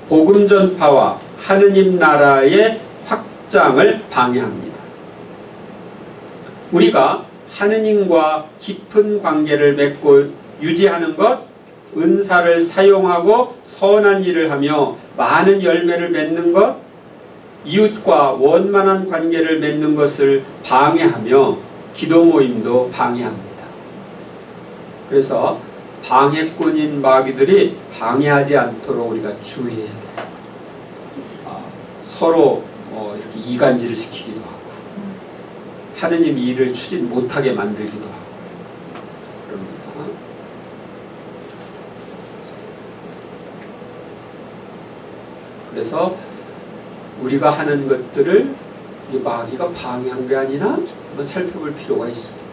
복음 전파와 하느님 나라의 확장을 방해합니다. 우리가 하느님과 깊은 관계를 맺고 유지하는 것, 은사를 사용하고 선한 일을 하며 많은 열매를 맺는 것, 이웃과 원만한 관계를 맺는 것을 방해하며 기도 모임도 방해합니다. 그래서 방해꾼인 마귀들이 방해하지 않도록 우리가 주의해야 돼요. 서로 이렇게 이간질을 시키기도 하고 하느님 일을 추진 못하게 만들기도 하고 그럽니다. 그래서 우리가 하는 것들을 이 마귀가 방해한 게 아니라 한번 살펴볼 필요가 있습니다.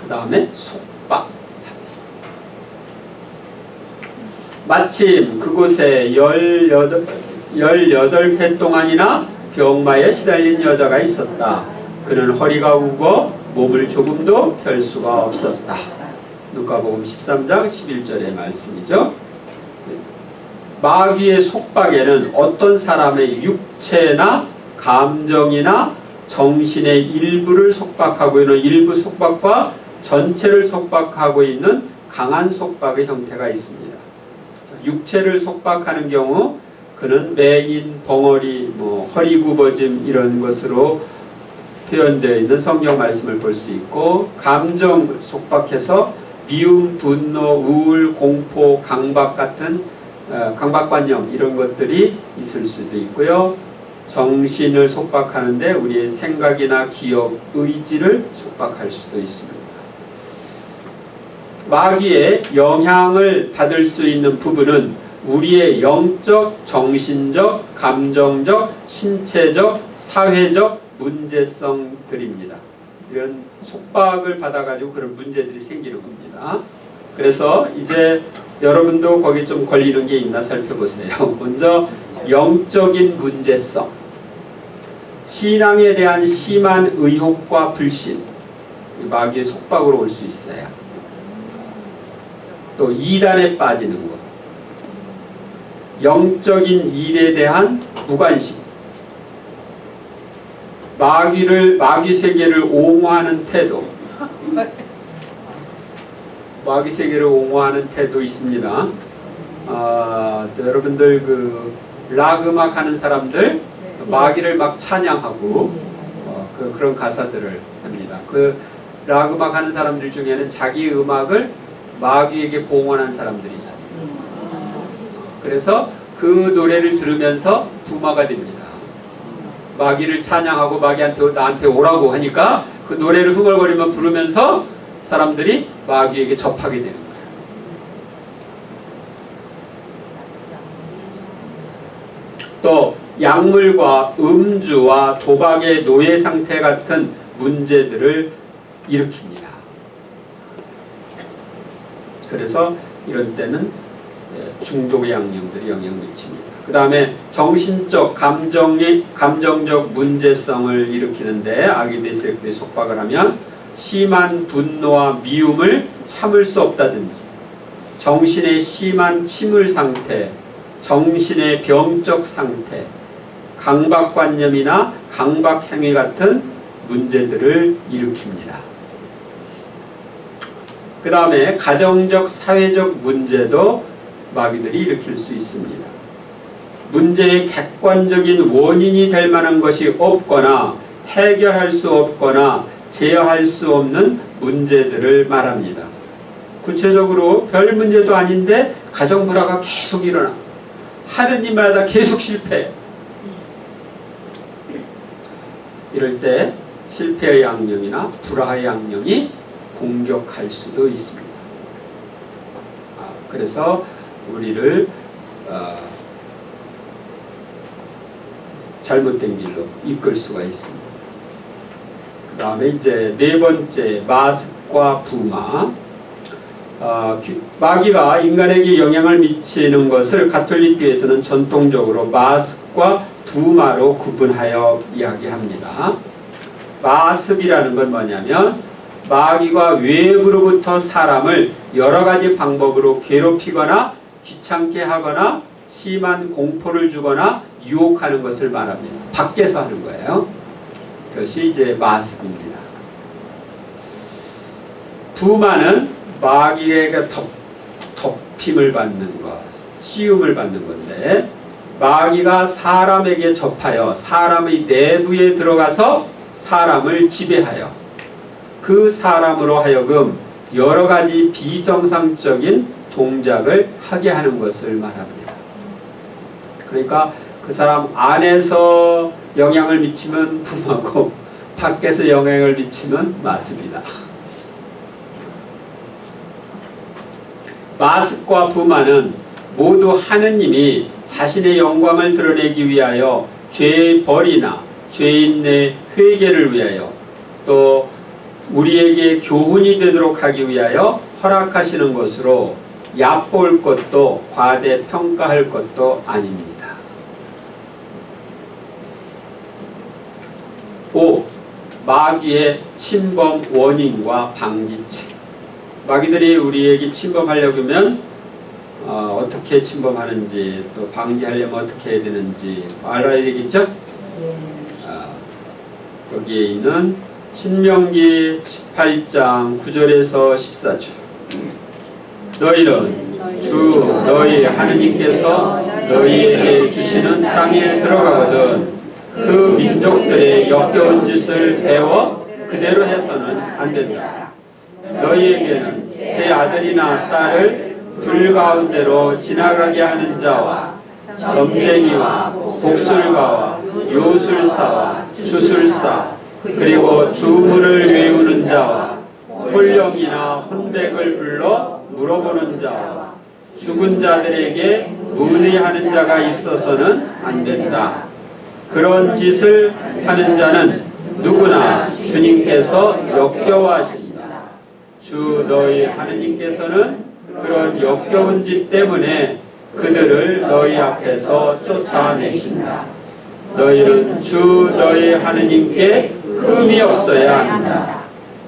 그 다음에 속박. 마침 그곳에 18회 동안이나 병마에 시달린 여자가 있었다. 그는 허리가 우거 몸을 조금도 펼 수가 없었다. 누가복음 13장 11절의 말씀이죠. 마귀의 속박에는 어떤 사람의 육체나 감정이나 정신의 일부를 속박하고 있는 일부 속박과 전체를 속박하고 있는 강한 속박의 형태가 있습니다. 육체를 속박하는 경우 그는 맹인, 벙어리, 허리 굽어짐 이런 것으로 표현되어 있는 성경 말씀을 볼 수 있고, 감정 속박해서 미움, 분노, 우울, 공포, 강박 같은 강박관념 이런 것들이 있을 수도 있고요. 정신을 속박하는데 우리의 생각이나 기억, 의지를 속박할 수도 있습니다. 마귀의 영향을 받을 수 있는 부분은 우리의 영적, 정신적, 감정적, 신체적, 사회적 문제성들입니다. 이런 속박을 받아가지고 그런 문제들이 생기는 겁니다. 그래서 이제 여러분도 거기 좀 걸리는 게 있나 살펴보세요. 먼저 영적인 문제성, 신앙에 대한 심한 의혹과 불신, 마귀의 속박으로 올 수 있어요. 또 이단에 빠지는 것, 영적인 일에 대한 무관심, 마귀 세계를 옹호하는 태도, 마귀 세계를 옹호하는 태도 있습니다. 여러분들 그 락 음악 하는 사람들 마귀를 막 찬양하고 그런 가사들을 합니다. 그 락 음악 하는 사람들 중에는 자기 음악을 마귀에게 봉헌한 사람들이 있습니다. 그래서 그 노래를 들으면서 부마가 됩니다. 마귀를 찬양하고 마귀한테 나한테 오라고 하니까 그 노래를 흥얼거리며 부르면서 사람들이 마귀에게 접하게 되는 거예요. 또 약물과 음주와 도박의 노예 상태 같은 문제들을 일으킵니다. 그래서 이런 때는 중독의 양령들이 영향을 미칩니다. 그 다음에 정신적, 감정적 문제성을 일으키는데 악인의 세력들이 속박을 하면 심한 분노와 미움을 참을 수 없다든지, 정신의 심한 침울 상태, 정신의 병적 상태, 강박관념이나 강박행위 같은 문제들을 일으킵니다. 그 다음에 가정적, 사회적 문제도 마귀들이 일으킬 수 있습니다. 문제의 객관적인 원인이 될 만한 것이 없거나 해결할 수 없거나 제어할 수 없는 문제들을 말합니다. 구체적으로 별 문제도 아닌데 가정 불화가 계속 일어나. 하는 일마다 계속 실패. 이럴 때 실패의 양령이나 불화의 양령이 공격할 수도 있습니다. 그래서 우리를 잘못된 길로 이끌 수가 있습니다. 그 다음에 이제 네 번째, 마습과 부마. 마귀가 인간에게 영향을 미치는 것을 가톨릭교에서는 전통적으로 마습과 부마로 구분하여 이야기합니다. 마습이라는 건 뭐냐면 마귀가 외부로부터 사람을 여러 가지 방법으로 괴롭히거나 귀찮게 하거나 심한 공포를 주거나 유혹하는 것을 말합니다. 밖에서 하는 거예요. 그것이 이제 마습입니다. 부마는 마귀에게 덮임을 받는 것, 시움을 받는 건데, 마귀가 사람에게 접하여 사람의 내부에 들어가서 사람을 지배하여 그 사람으로 하여금 여러 가지 비정상적인 동작을 하게 하는 것을 말합니다. 그러니까 그 사람 안에서 영향을 미치면 부마고 밖에서 영향을 미치면 마습니다. 마습과 부마는 모두 하느님이 자신의 영광을 드러내기 위하여 죄의 벌이나 죄인의 회개를 위하여 또 우리에게 교훈이 되도록 하기 위하여 허락하시는 것으로 얕볼 것도 과대평가할 것도 아닙니다. 5. 마귀의 침범 원인과 방지책. 마귀들이 우리에게 침범하려고 하면 어떻게 침범하는지, 또 방지하려면 어떻게 해야 되는지 알아야 되겠죠? 거기에 있는 신명기 18장 9절에서 14절. 너희는 주 너희 하느님께서 너희에게 주시는 땅에 들어가거든 그 민족들의 역겨운 짓을 배워 그대로 해서는 안 된다. 너희에게는 제 아들이나 딸을 불 가운데로 지나가게 하는 자와 점쟁이와 복술가와 요술사와 주술사 그리고 주문을 외우는 자와 홀령이나 혼백을 불러 물어보는 자와 죽은 자들에게 문의하는 자가 있어서는 안 된다. 그런 짓을 하는 자는 누구나 주님께서 역겨워하신다. 주 너희 하느님께서는 그런 역겨운 짓 때문에 그들을 너희 앞에서 쫓아내신다. 너희는 주 너희 하느님께 흠이 없어야 한다.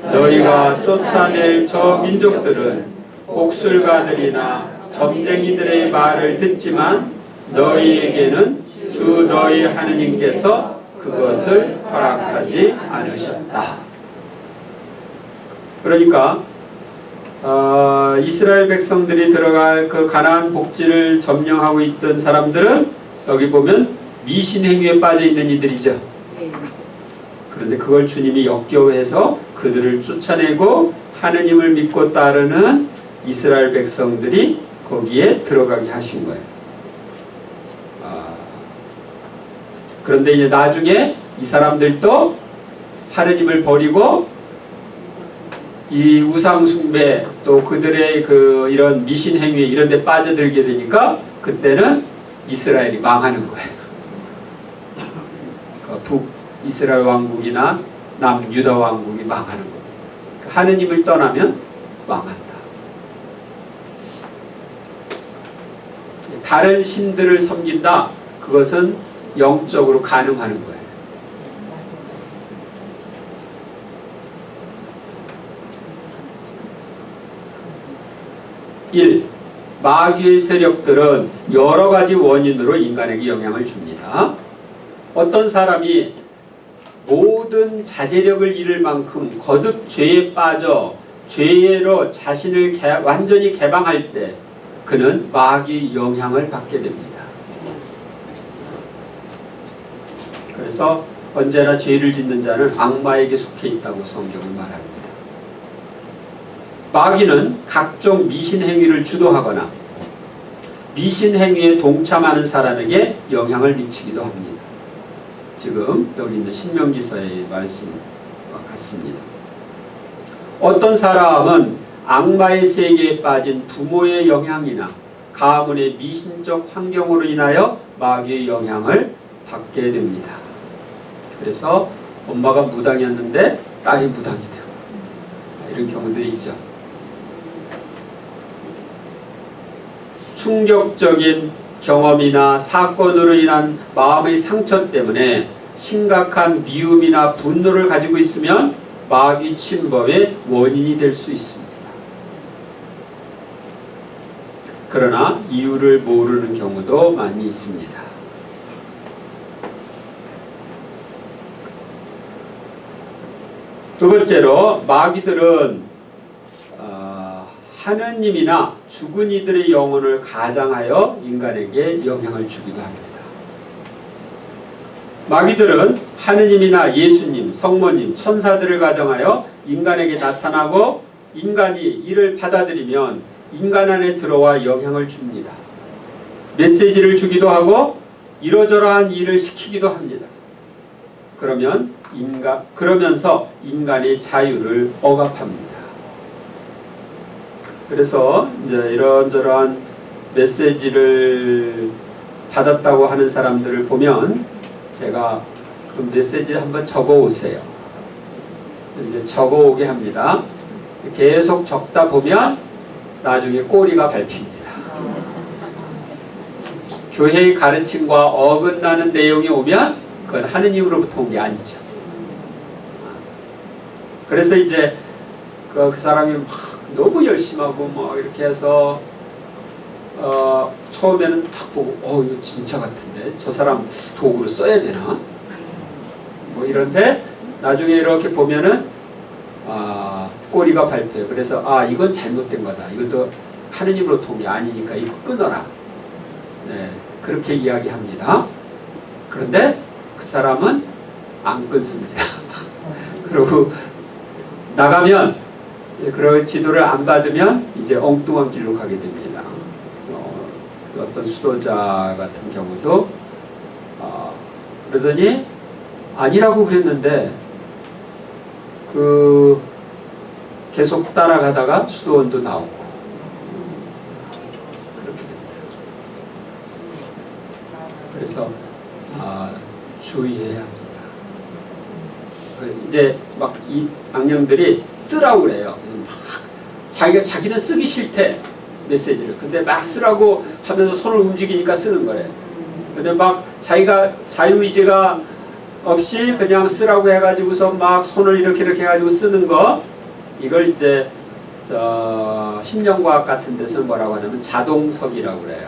너희가 쫓아낼 저 민족들은 복술가들이나 점쟁이들의 말을 듣지만 너희에게는 주 너희 하느님께서 그것을 허락하지 않으셨다. 그러니까 이스라엘 백성들이 들어갈 그 가나안 복지를 점령하고 있던 사람들은 여기 보면 미신 행위에 빠져 있는 이들이죠. 그런데 그걸 주님이 역겨워해서 그들을 쫓아내고 하느님을 믿고 따르는 이스라엘 백성들이 거기에 들어가게 하신 거예요. 그런데 이제 나중에 이 사람들도 하느님을 버리고 이 우상숭배 또 그들의 그 이런 미신 행위 이런 데 빠져들게 되니까 그때는 이스라엘이 망하는 거예요. 북 이스라엘 왕국이나 남 유다 왕국이 망하는 거예요. 하느님을 떠나면 망한다. 다른 신들을 섬긴다. 그것은 영적으로 가능하는 거예요. 1. 마귀의 세력들은 여러 가지 원인으로 인간에게 영향을 줍니다. 어떤 사람이 모든 자제력을 잃을 만큼 거듭 죄에 빠져 죄로 자신을 완전히 개방할 때 그는 마귀의 영향을 받게 됩니다. 그래서 언제나 죄를 짓는 자는 악마에게 속해 있다고 성경은 말합니다. 마귀는 각종 미신 행위를 주도하거나 미신 행위에 동참하는 사람에게 영향을 미치기도 합니다. 지금 여기 있는 신명기서의 말씀과 같습니다. 어떤 사람은 악마의 세계에 빠진 부모의 영향이나 가문의 미신적 환경으로 인하여 마귀의 영향을 받게 됩니다. 그래서 엄마가 무당이었는데 딸이 무당이 되고 이런 경우들이 있죠. 충격적인 경험이나 사건으로 인한 마음의 상처 때문에 심각한 미움이나 분노를 가지고 있으면 마귀 침범의 원인이 될 수 있습니다. 그러나 이유를 모르는 경우도 많이 있습니다. 두 번째로 마귀들은 하느님이나 죽은 이들의 영혼을 가장하여 인간에게 영향을 주기도 합니다. 마귀들은 하느님이나 예수님, 성모님, 천사들을 가정하여 인간에게 나타나고 인간이 이를 받아들이면 인간 안에 들어와 영향을 줍니다. 메시지를 주기도 하고 이러저러한 일을 시키기도 합니다. 그러면서 인간의 자유를 억압합니다. 그래서 이제 이런저런 메시지를 받았다고 하는 사람들을 보면 제가 그 메시지 한번 적어 오세요. 이제 적어 오게 합니다. 계속 적다 보면 나중에 꼬리가 밟힙니다. 교회의 가르침과 어긋나는 내용이 오면 그건 하느님으로부터 온 게 아니죠. 그래서 이제 그 사람이 막 너무 열심히 하고 뭐 이렇게 해서 처음에는 딱 보고 이거 진짜 같은데 저 사람 도구를 써야 되나? 뭐 이런데 나중에 이렇게 보면은 꼬리가 밟혀요. 그래서 이건 잘못된 거다. 이것도 하느님으로부터 온 게 아니니까 이거 끊어라. 네, 그렇게 이야기합니다. 그런데 그 사람은 안 끊습니다. 그리고 나가면 그런 지도를 안 받으면 이제 엉뚱한 길로 가게 됩니다. 어떤 수도자 같은 경우도 그러더니 아니라고 그랬는데 계속 따라가다가 수도원도 나오고 그렇게 됩니다. 그래서 주의해야 합니다. 이제 막 이 악령들이 쓰라고 그래요. 자기는 쓰기 싫대 메시지를. 근데 막 쓰라고 하면서 손을 움직이니까 쓰는 거래. 근데 막 자기가 자유의지가 없이 그냥 쓰라고 해가지고서 막 손을 이렇게 해가지고 쓰는 거, 이걸 이제 심령과학 같은 데서는 뭐라고 하냐면 자동석이라고 그래요.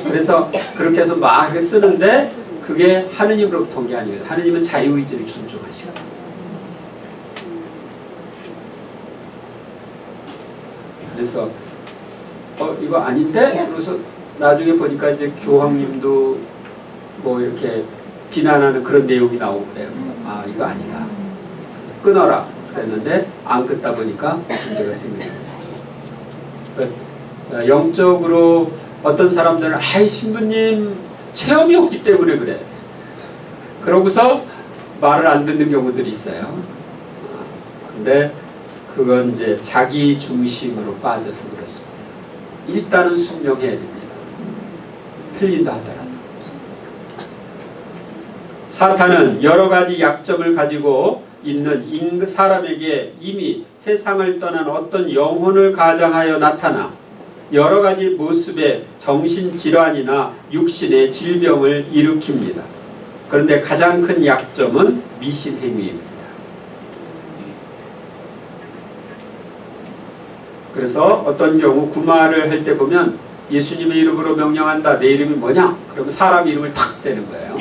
그래서 그렇게 해서 막 이렇게 쓰는데 그게 하느님으로부터 온 게 아니에요. 하느님은 자유의지를 존중하시고. 그래서 이거 아닌데? 그래서 나중에 보니까 이제 교황님도 뭐 이렇게 비난하는 그런 내용이 나오고 그래요. 그래서 이거 아니다. 끊어라. 그랬는데 안 끊다 보니까 문제가 생겨요. 그러니까 영적으로 어떤 사람들은 신부님 체험이 없기 때문에 그래. 그러고서 말을 안 듣는 경우들이 있어요. 근데 그건 이제 자기 중심으로 빠져서 그렇습니다. 일단은 순종해야 됩니다. 틀린다 하더라도. 사탄은 여러 가지 약점을 가지고 있는 사람에게 이미 세상을 떠난 어떤 영혼을 가장하여 나타나 여러 가지 모습의 정신질환이나 육신의 질병을 일으킵니다. 그런데 가장 큰 약점은 미신행위입니다. 그래서 어떤 경우 구마를 할 때 보면 예수님의 이름으로 명령한다. 내 이름이 뭐냐? 그러면 사람 이름을 탁 대는 거예요.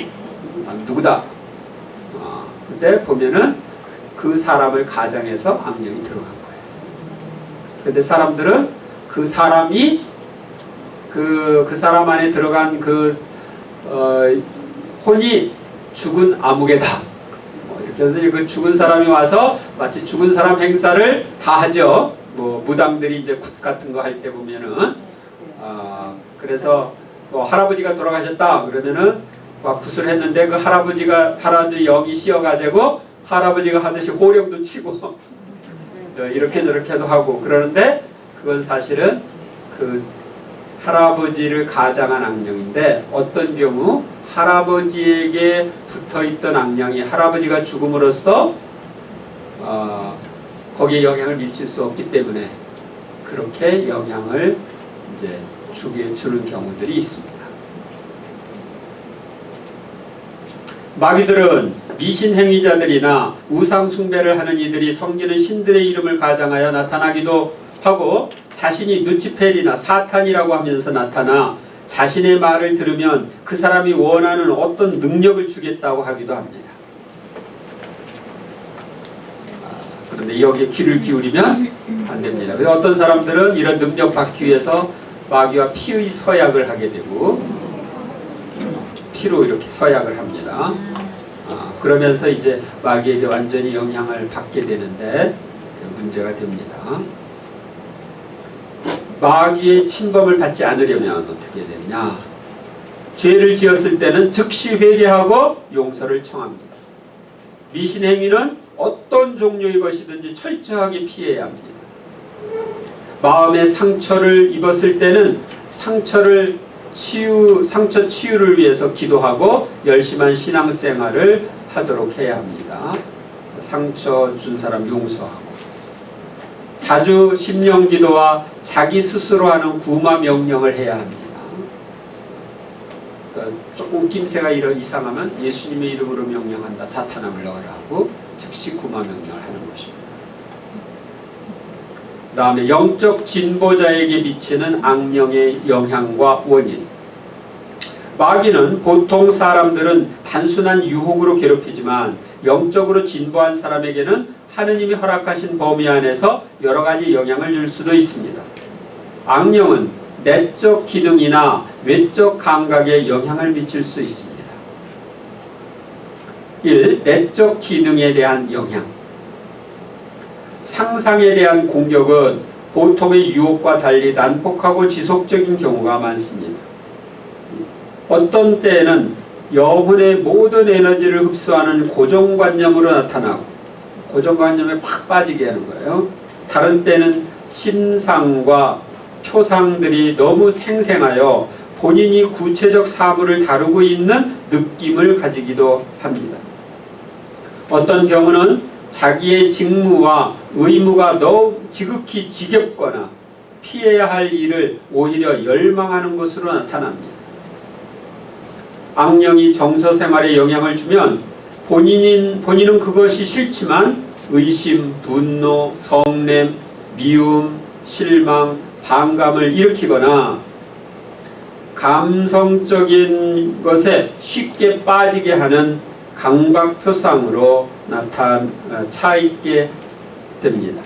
누구다? 근데 보면은 그 사람을 가장해서 악령이 들어간 거예요. 근데 사람들은 그 사람이 그 사람 안에 들어간 혼이 죽은 아무개다. 이렇게 해서 그 죽은 사람이 와서 마치 죽은 사람 행사를 다 하죠. 뭐 무당들이 이제 굿 같은 거 할 때 보면은 그래서 뭐 할아버지가 돌아가셨다 그러면은 막 굿을 했는데 그 할아버지 여기 씌어가지고 할아버지가 하듯이 호령도 치고 이렇게 저렇게도 하고 그러는데 그건 사실은 그 할아버지를 가장한 악령인데 어떤 경우 할아버지에게 붙어있던 악령이 할아버지가 죽음으로써 거기에 영향을 미칠 수 없기 때문에 그렇게 영향을 이제 주는 경우들이 있습니다. 마귀들은 미신행위자들이나 우상숭배를 하는 이들이 섬기는 신들의 이름을 가장하여 나타나기도 하고 자신이 누치펠이나 사탄이라고 하면서 나타나 자신의 말을 들으면 그 사람이 원하는 어떤 능력을 주겠다고 하기도 합니다. 그런데 여기에 귀를 기울이면 안 됩니다. 그래서 어떤 사람들은 이런 능력 받기 위해서 마귀와 피의 서약을 하게 되고 피로 이렇게 서약을 합니다. 그러면서 이제 마귀에게 완전히 영향을 받게 되는데 문제가 됩니다. 마귀의 침범을 받지 않으려면 어떻게 되느냐? 죄를 지었을 때는 즉시 회개하고 용서를 청합니다. 미신행위는 어떤 종류의 것이든지 철저하게 피해야 합니다. 마음의 상처를 입었을 때는 상처 치유를 위해서 기도하고 열심한 신앙생활을 하도록 해야 합니다. 상처 준 사람 용서하고 자주 심령기도와 자기 스스로 하는 구마 명령을 해야 합니다. 그러니까 조금 낌새가 이상하면 예수님의 이름으로 명령한다. 사탄아 물러가라 하고 즉시 구마 명령을 하는 것입니다. 그 다음에 영적 진보자에게 미치는 악령의 영향과 원인. 마귀는 보통 사람들은 단순한 유혹으로 괴롭히지만 영적으로 진보한 사람에게는 하느님이 허락하신 범위 안에서 여러 가지 영향을 줄 수도 있습니다. 악령은 내적 기능이나 외적 감각에 영향을 미칠 수 있습니다. 1. 내적 기능에 대한 영향. 상상에 대한 공격은 보통의 유혹과 달리 난폭하고 지속적인 경우가 많습니다. 어떤 때에는 영혼의 모든 에너지를 흡수하는 고정관념으로 나타나고 고정관념에 팍 빠지게 하는 거예요. 다른 때는 심상과 표상들이 너무 생생하여 본인이 구체적 사물을 다루고 있는 느낌을 가지기도 합니다. 어떤 경우는 자기의 직무와 의무가 너무 지극히 지겹거나 피해야 할 일을 오히려 열망하는 것으로 나타납니다. 악령이 정서 생활에 영향을 주면 본인은 그것이 싫지만 의심, 분노, 성냄, 미움, 실망, 반감을 일으키거나 감성적인 것에 쉽게 빠지게 하는 강박표상으로 차 있게 됩니다.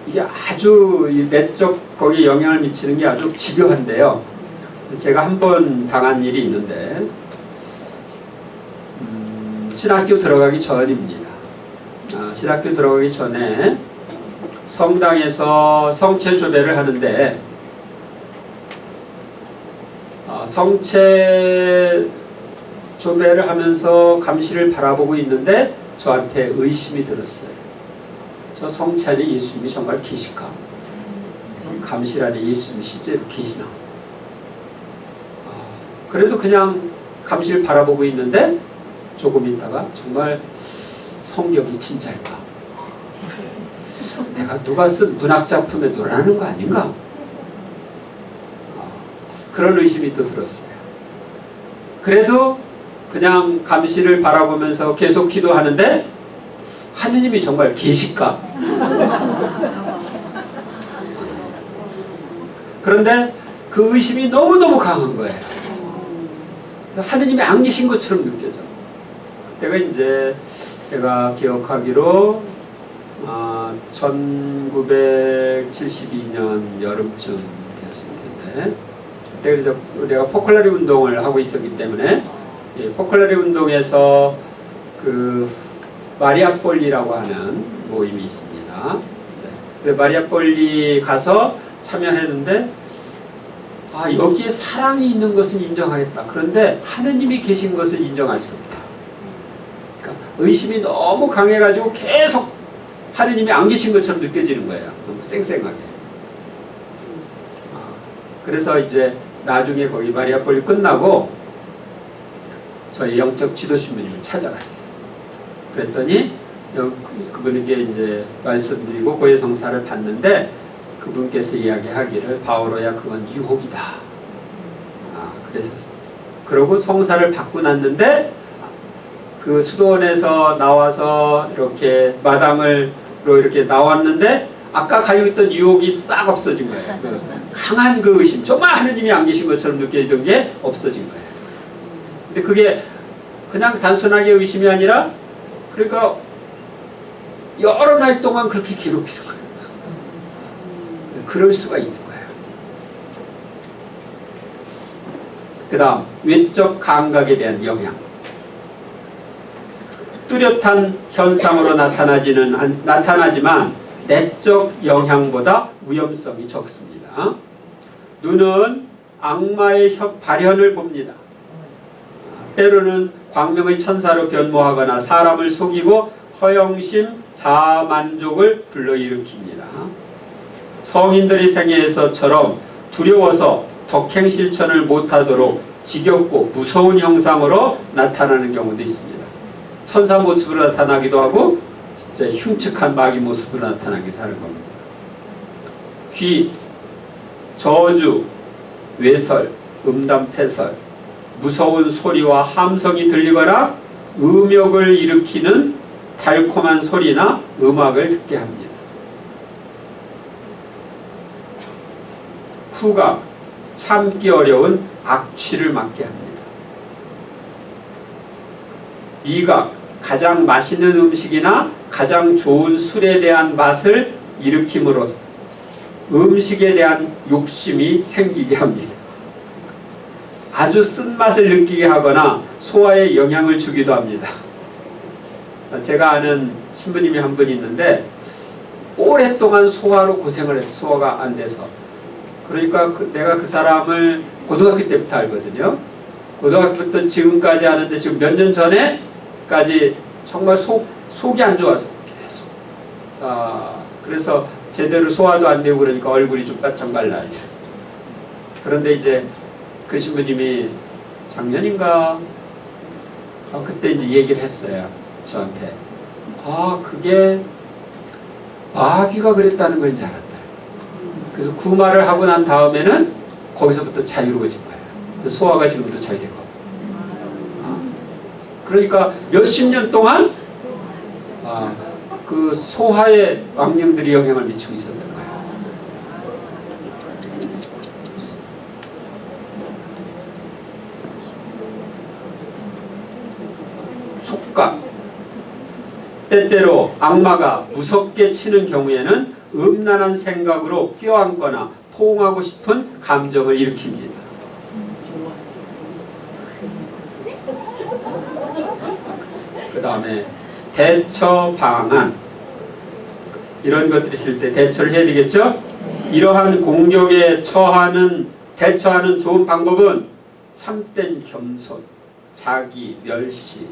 이게 아주 내적 거기에 영향을 미치는 게 아주 집요한데요. 제가 한 번 당한 일이 있는데 신학교 들어가기 전입니다. 신학교 들어가기 전에 성당에서 성체 조배를 하는데 성체 조배를 하면서 감시를 바라보고 있는데 저한테 의심이 들었어요. 저 성체 안에 예수님이 정말 계실까? 감실 안에 예수님이 실제로 계시나? 그래도 그냥 감시를 바라보고 있는데 조금 있다가 정말 성경이 진짜일까? 내가 누가 쓴 문학작품에 놀라는 거 아닌가? 그런 의심이 또 들었어요. 그래도 그냥 감시를 바라보면서 계속 기도하는데 하느님이 정말 계실까? 그런데 그 의심이 너무너무 강한 거예요. 하느님이 안 계신 것처럼 느껴져. 그때가 이제 제가 기억하기로 1972년 여름쯤 되었을 텐데 그때 그래서 내가 포컬라리 운동을 하고 있었기 때문에 포컬라리 운동에서 그 마리아폴리라고 하는 모임이 있습니다. 네. 마리아폴리 가서 참여했는데 여기에 사랑이 있는 것은 인정하겠다. 그런데 하느님이 계신 것을 인정할 수 없다. 그러니까 의심이 너무 강해가지고 계속 하느님이 안 계신 것처럼 느껴지는 거예요. 너무 쌩쌩하게. 그래서 이제 나중에 거기 마리아폴리 끝나고 저희 영적 지도신부님을 찾아갔어요. 그랬더니 그분에게 이제 말씀드리고 고해 성사를 받는데 그분께서 이야기하기를 바오로야 그건 유혹이다. 그래서 그러고 성사를 받고 났는데 그 수도원에서 나와서 이렇게 마당으로 이렇게 나왔는데 아까 가지고 있던 유혹이 싹 없어진 거예요. 강한 그 의심, 정말 하느님이 안 계신 것처럼 느껴지던 게 없어진 거예요. 근데 그게 그냥 단순하게 의심이 아니라 그러니까 여러 날 동안 그렇게 괴롭히는 거예요. 그럴 수가 있는 거예요. 그 다음 외적 감각에 대한 영향. 뚜렷한 현상으로 나타나지만 내적 영향보다 위험성이 적습니다. 눈은 악마의 발현을 봅니다. 때로는 광명의 천사로 변모하거나 사람을 속이고 허영심, 자만족을 불러일으킵니다. 성인들의 생애에서처럼 두려워서 덕행 실천을 못하도록 지겹고 무서운 형상으로 나타나는 경우도 있습니다. 천사 모습으로 나타나기도 하고 진짜 흉측한 마귀 모습으로 나타나기도 하는 겁니다. 귀, 저주, 외설, 음담패설, 무서운 소리와 함성이 들리거나 음욕을 일으키는 달콤한 소리나 음악을 듣게 합니다. 후각, 참기 어려운 악취를 맡게 합니다. 미각, 가장 맛있는 음식이나 가장 좋은 술에 대한 맛을 일으킴으로써 음식에 대한 욕심이 생기게 합니다. 아주 쓴맛을 느끼게 하거나 소화에 영향을 주기도 합니다. 제가 아는 신부님이 한 분 있는데 오랫동안 소화로 고생을 해서 소화가 안 돼서, 그러니까 내가 그 사람을 고등학교 때부터 알거든요. 고등학교부터 지금까지 하는데 지금 몇 년 전에까지 정말 속이 안 좋아서 계속 그래서 제대로 소화도 안 되고 그러니까 얼굴이 좀 바짝 말라요. 그런데 이제 그 신부님이 작년인가 그때 이제 얘기를 했어요. 저한테 그게 마귀가 그랬다는 걸 이제 알았다. 그래서 구마를 하고 난 다음에는 거기서부터 자유로워진 거예요. 소화가 지금도 잘 되고. 그러니까 몇십 년 동안 그 소화에 왕령들이 영향을 미치고 있었던 거예요. 촉각, 때때로 악마가 무섭게 치는 경우에는 음란한 생각으로 껴안거나 포옹하고 싶은 감정을 일으킵니다. 그 다음에 대처 방안, 이런 것들이 있을 때 대처를 해야 되겠죠? 이러한 공격에 대처하는 좋은 방법은 참된 겸손, 자기 멸시,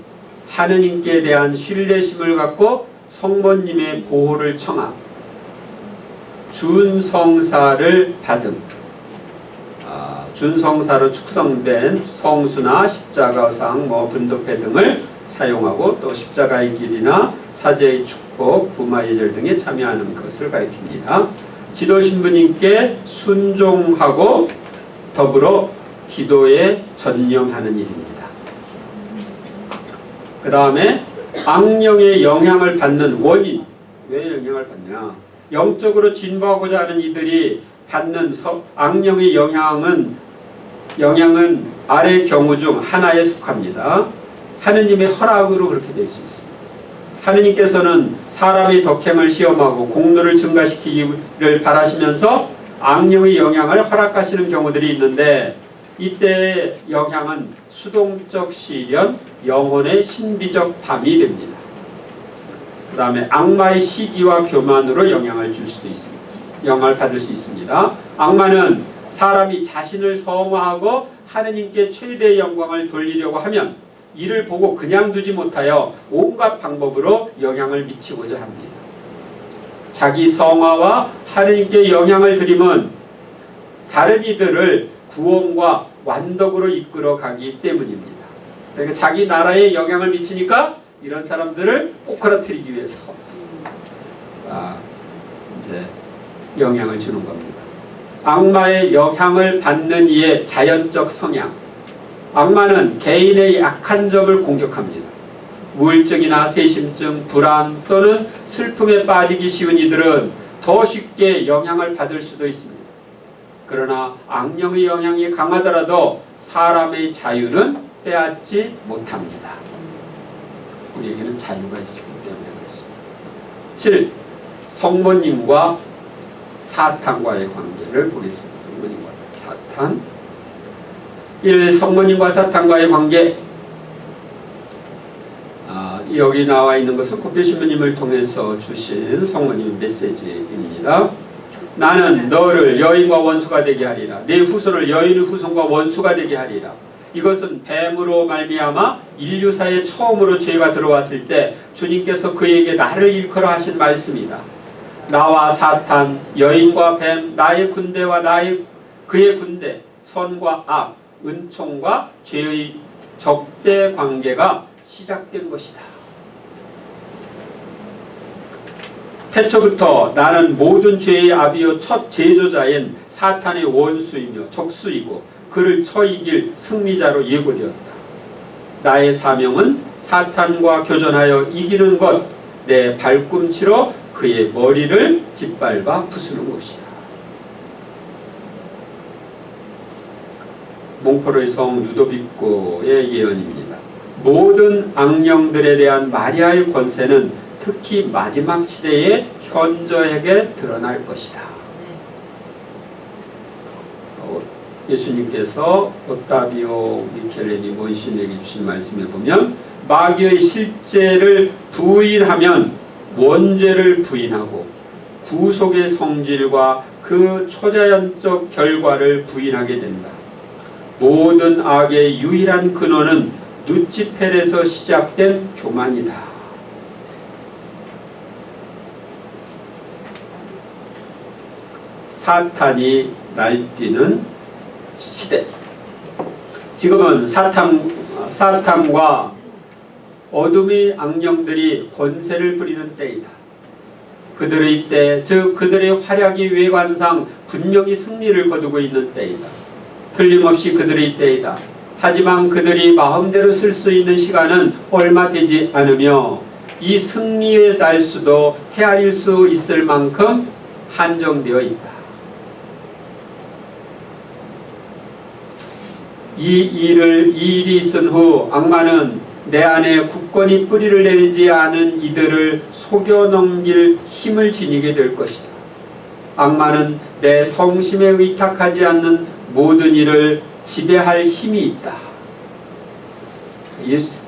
하느님께 대한 신뢰심을 갖고 성모님의 보호를 청함, 준성사를 받음, 준성사로 축성된 성수나 십자가상, 분도패 등을 사용하고 또 십자가의 길이나 사제의 축복, 구마예절 등에 참여하는 것을 가리킵니다. 지도 신부님께 순종하고 더불어 기도에 전념하는 일입니다. 그 다음에 악령의 영향을 받는 원인. 왜 영향을 받냐? 영적으로 진보하고자 하는 이들이 받는 악령의 영향은 아래 경우 중 하나에 속합니다. 하느님의 허락으로 그렇게 될 수 있습니다. 하느님께서는 사람의 덕행을 시험하고 공로를 증가시키기를 바라시면서 악령의 영향을 허락하시는 경우들이 있는데, 이때의 영향은 수동적 시련, 영혼의 신비적 밤이 됩니다. 그 다음에 악마의 시기와 교만으로 영향을 줄 수도 있습니다. 영향을 받을 수 있습니다. 악마는 사람이 자신을 성화하고 하느님께 최대의 영광을 돌리려고 하면 이를 보고 그냥 두지 못하여 온갖 방법으로 영향을 미치고자 합니다. 자기 성화와 하느님께 영향을 드림은 다른 이들을 구원과 완덕으로 이끌어 가기 때문입니다. 그러니까 자기 나라에 영향을 미치니까 이런 사람들을 꼬꾸라뜨리기 위해서 이제 영향을 주는 겁니다. 악마의 영향을 받는 이의 자연적 성향. 악마는 개인의 약한 점을 공격합니다. 우울증이나 세심증, 불안 또는 슬픔에 빠지기 쉬운 이들은 더 쉽게 영향을 받을 수도 있습니다. 그러나 악령의 영향이 강하더라도 사람의 자유는 빼앗지 못합니다. 우리에게는 자유가 있기 때문에 그렇습니다. 7. 성모님과 사탄과의 관계를 보겠습니다. 성모님과 사탄. 1. 성모님과 사탄과의 관계. 여기 나와 있는 것은 고표 신부님을 통해서 주신 성모님 메시지입니다. 나는 너를 여인과 원수가 되게 하리라. 네 후손을 여인의 후손과 원수가 되게 하리라. 이것은 뱀으로 말미암아 인류사에 처음으로 죄가 들어왔을 때 주님께서 그에게 나를 일컬어 하신 말씀이다. 나와 사탄, 여인과 뱀, 나의 군대와 그의 군대, 선과 악, 은총과 죄의 적대 관계가 시작된 것이다. 태초부터 나는 모든 죄의 아비요 첫 제조자인 사탄의 원수이며 적수이고 그를 처이길 승리자로 예고되었다. 나의 사명은 사탄과 교전하여 이기는 것, 내 발꿈치로 그의 머리를 짓밟아 부수는 것이다. 몽포로의 성 루도비코의 예언입니다. 모든 악령들에 대한 마리아의 권세는 특히 마지막 시대에 현저하게 드러날 것이다. 예수님께서 오타비오 미켈레니 몬신에게 주신 말씀에 보면 마귀의 실제를 부인하면 원죄를 부인하고 구속의 성질과 그 초자연적 결과를 부인하게 된다. 모든 악의 유일한 근원은 누치펠에서 시작된 교만이다. 사탄이 날뛰는 시대. 지금은 사탄과 어둠의 악령들이 권세를 부리는 때이다. 그들의 때, 즉 그들의 활약이 외관상 분명히 승리를 거두고 있는 때이다. 틀림없이 그들의 때이다. 하지만 그들이 마음대로 쓸 수 있는 시간은 얼마 되지 않으며 이 승리의 달수도 헤아릴 수 있을 만큼 한정되어 있다. 이 일이 있은 후 악마는 내 안에 굳건히 뿌리를 내리지 않은 이들을 속여 넘길 힘을 지니게 될 것이다. 악마는 내 성심에 의탁하지 않는 모든 일을 지배할 힘이 있다.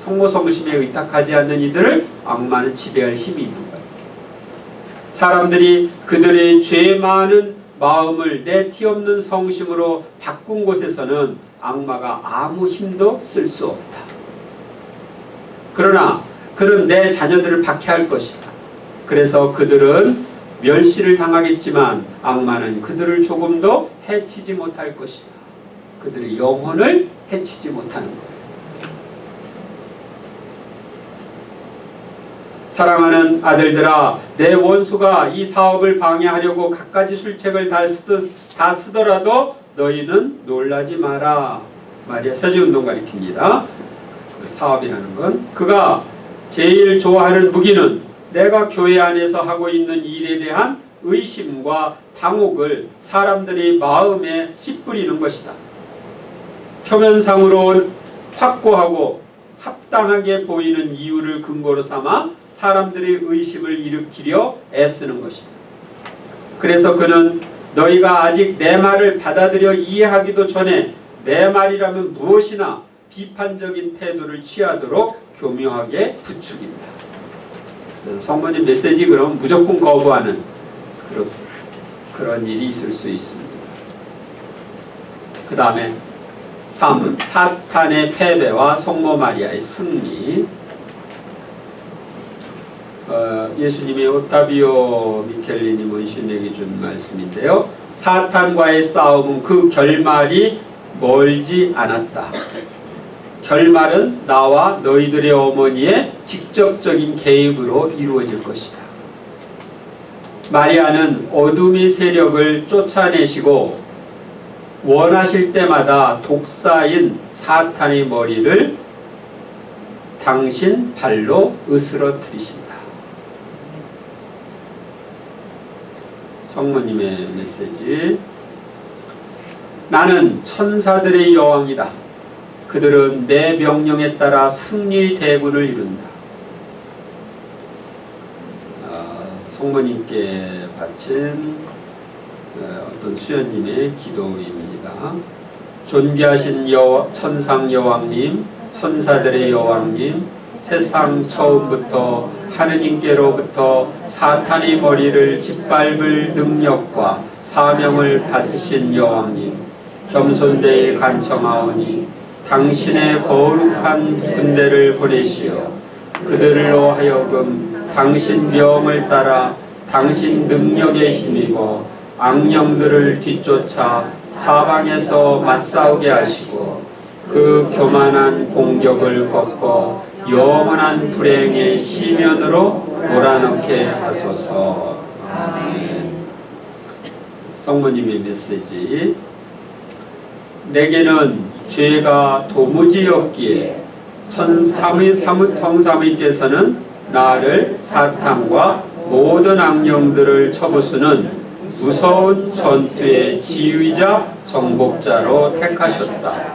성모 성심에 의탁하지 않는 이들을 악마는 지배할 힘이 있는 거예요. 사람들이 그들의 죄 많은 마음을 내 티 없는 성심으로 바꾼 곳에서는 악마가 아무 힘도 쓸 수 없다. 그러나 그는 내 자녀들을 박해할 것이다. 그래서 그들은 멸시를 당하겠지만 악마는 그들을 조금도 해치지 못할 것이다. 그들의 영혼을 해치지 못하는 거예요. 사랑하는 아들들아, 내 원수가 이 사업을 방해하려고 갖가지 술책을 다 쓰더라도 너희는 놀라지 마라. 마리아 세제운동 가리킵니다. 그 사업이라는 건 그가 제일 좋아하는 무기는 내가 교회 안에서 하고 있는 일에 대한 의심과 당혹을 사람들의 마음에 씨뿌리는 것이다. 표면상으로 확고하고 합당하게 보이는 이유를 근거로 삼아 사람들의 의심을 일으키려 애쓰는 것이다. 그래서 그는 너희가 아직 내 말을 받아들여 이해하기도 전에 내 말이라면 무엇이나 비판적인 태도를 취하도록 교묘하게 부추긴다. 성모님 메시지 그럼 무조건 거부하는 그런 일이 있을 수 있습니다. 그 다음에 3. 사탄의 패배와 성모 마리아의 승리. 예수님이 오타비오 미켈리니 몬신에게 준 말씀인데요. 사탄과의 싸움은 그 결말이 멀지 않았다. 결말은 나와 너희들의 어머니의 직접적인 개입으로 이루어질 것이다. 마리아는 어둠의 세력을 쫓아내시고 원하실 때마다 독사인 사탄의 머리를 당신 발로 으스러뜨리신다. 성모님의 메시지. 나는 천사들의 여왕이다. 그들은 내 명령에 따라 승리의 대군을 이룬다. 성모님께 바친 어떤 수녀님의 기도입니다. 존귀하신 천상 여왕님, 천사들의 여왕님, 세상 처음부터 하느님께로부터 사탄의 머리를 짓밟을 능력과 사명을 받으신 여왕님, 겸손되이 간청하오니 당신의 거룩한 군대를 보내시어 그들로 하여금 당신 명을 따라 당신 능력에 힘입어 악령들을 뒤쫓아 사방에서 맞싸우게 하시고 그 교만한 공격을 꺾어 영원한 불행의 시면으로 몰아넣게 하소서. 아멘. 성모님의 메시지. 내게는 죄가 도무지 없기에 성사무께서는 나를 사탄과 모든 악령들을 쳐부수는 무서운 전투의 지휘자 정복자로 택하셨다.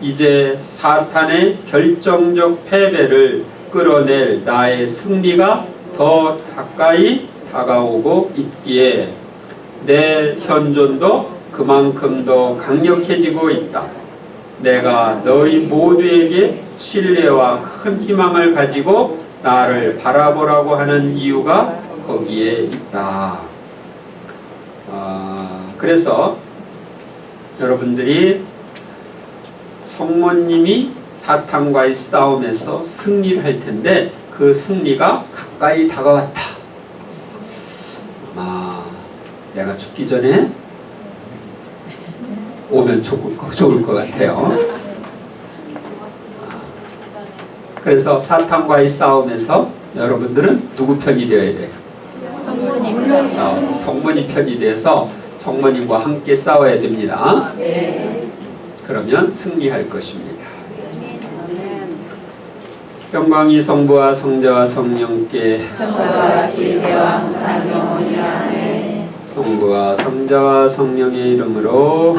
이제 사탄의 결정적 패배를 끌어낼 나의 승리가 더 가까이 다가오고 있기에 내 현존도 그만큼 더 강력해지고 있다. 내가 너희 모두에게 신뢰와 큰 희망을 가지고 나를 바라보라고 하는 이유가 거기에 있다. 그래서 여러분들이 성모님이 사탄과의 싸움에서 승리를 할 텐데 그 승리가 가까이 다가왔다. 아마 내가 죽기 전에 오면 좋을 것 같아요. 그래서 사탄과의 싸움에서 여러분들은 누구 편이 되어야 돼요? 성모님 편이 돼서 성모님과 함께 싸워야 됩니다. 그러면 승리할 것입니다. 영광이 성부와 성자와 성령께 성부와 성자와 성령의 이름으로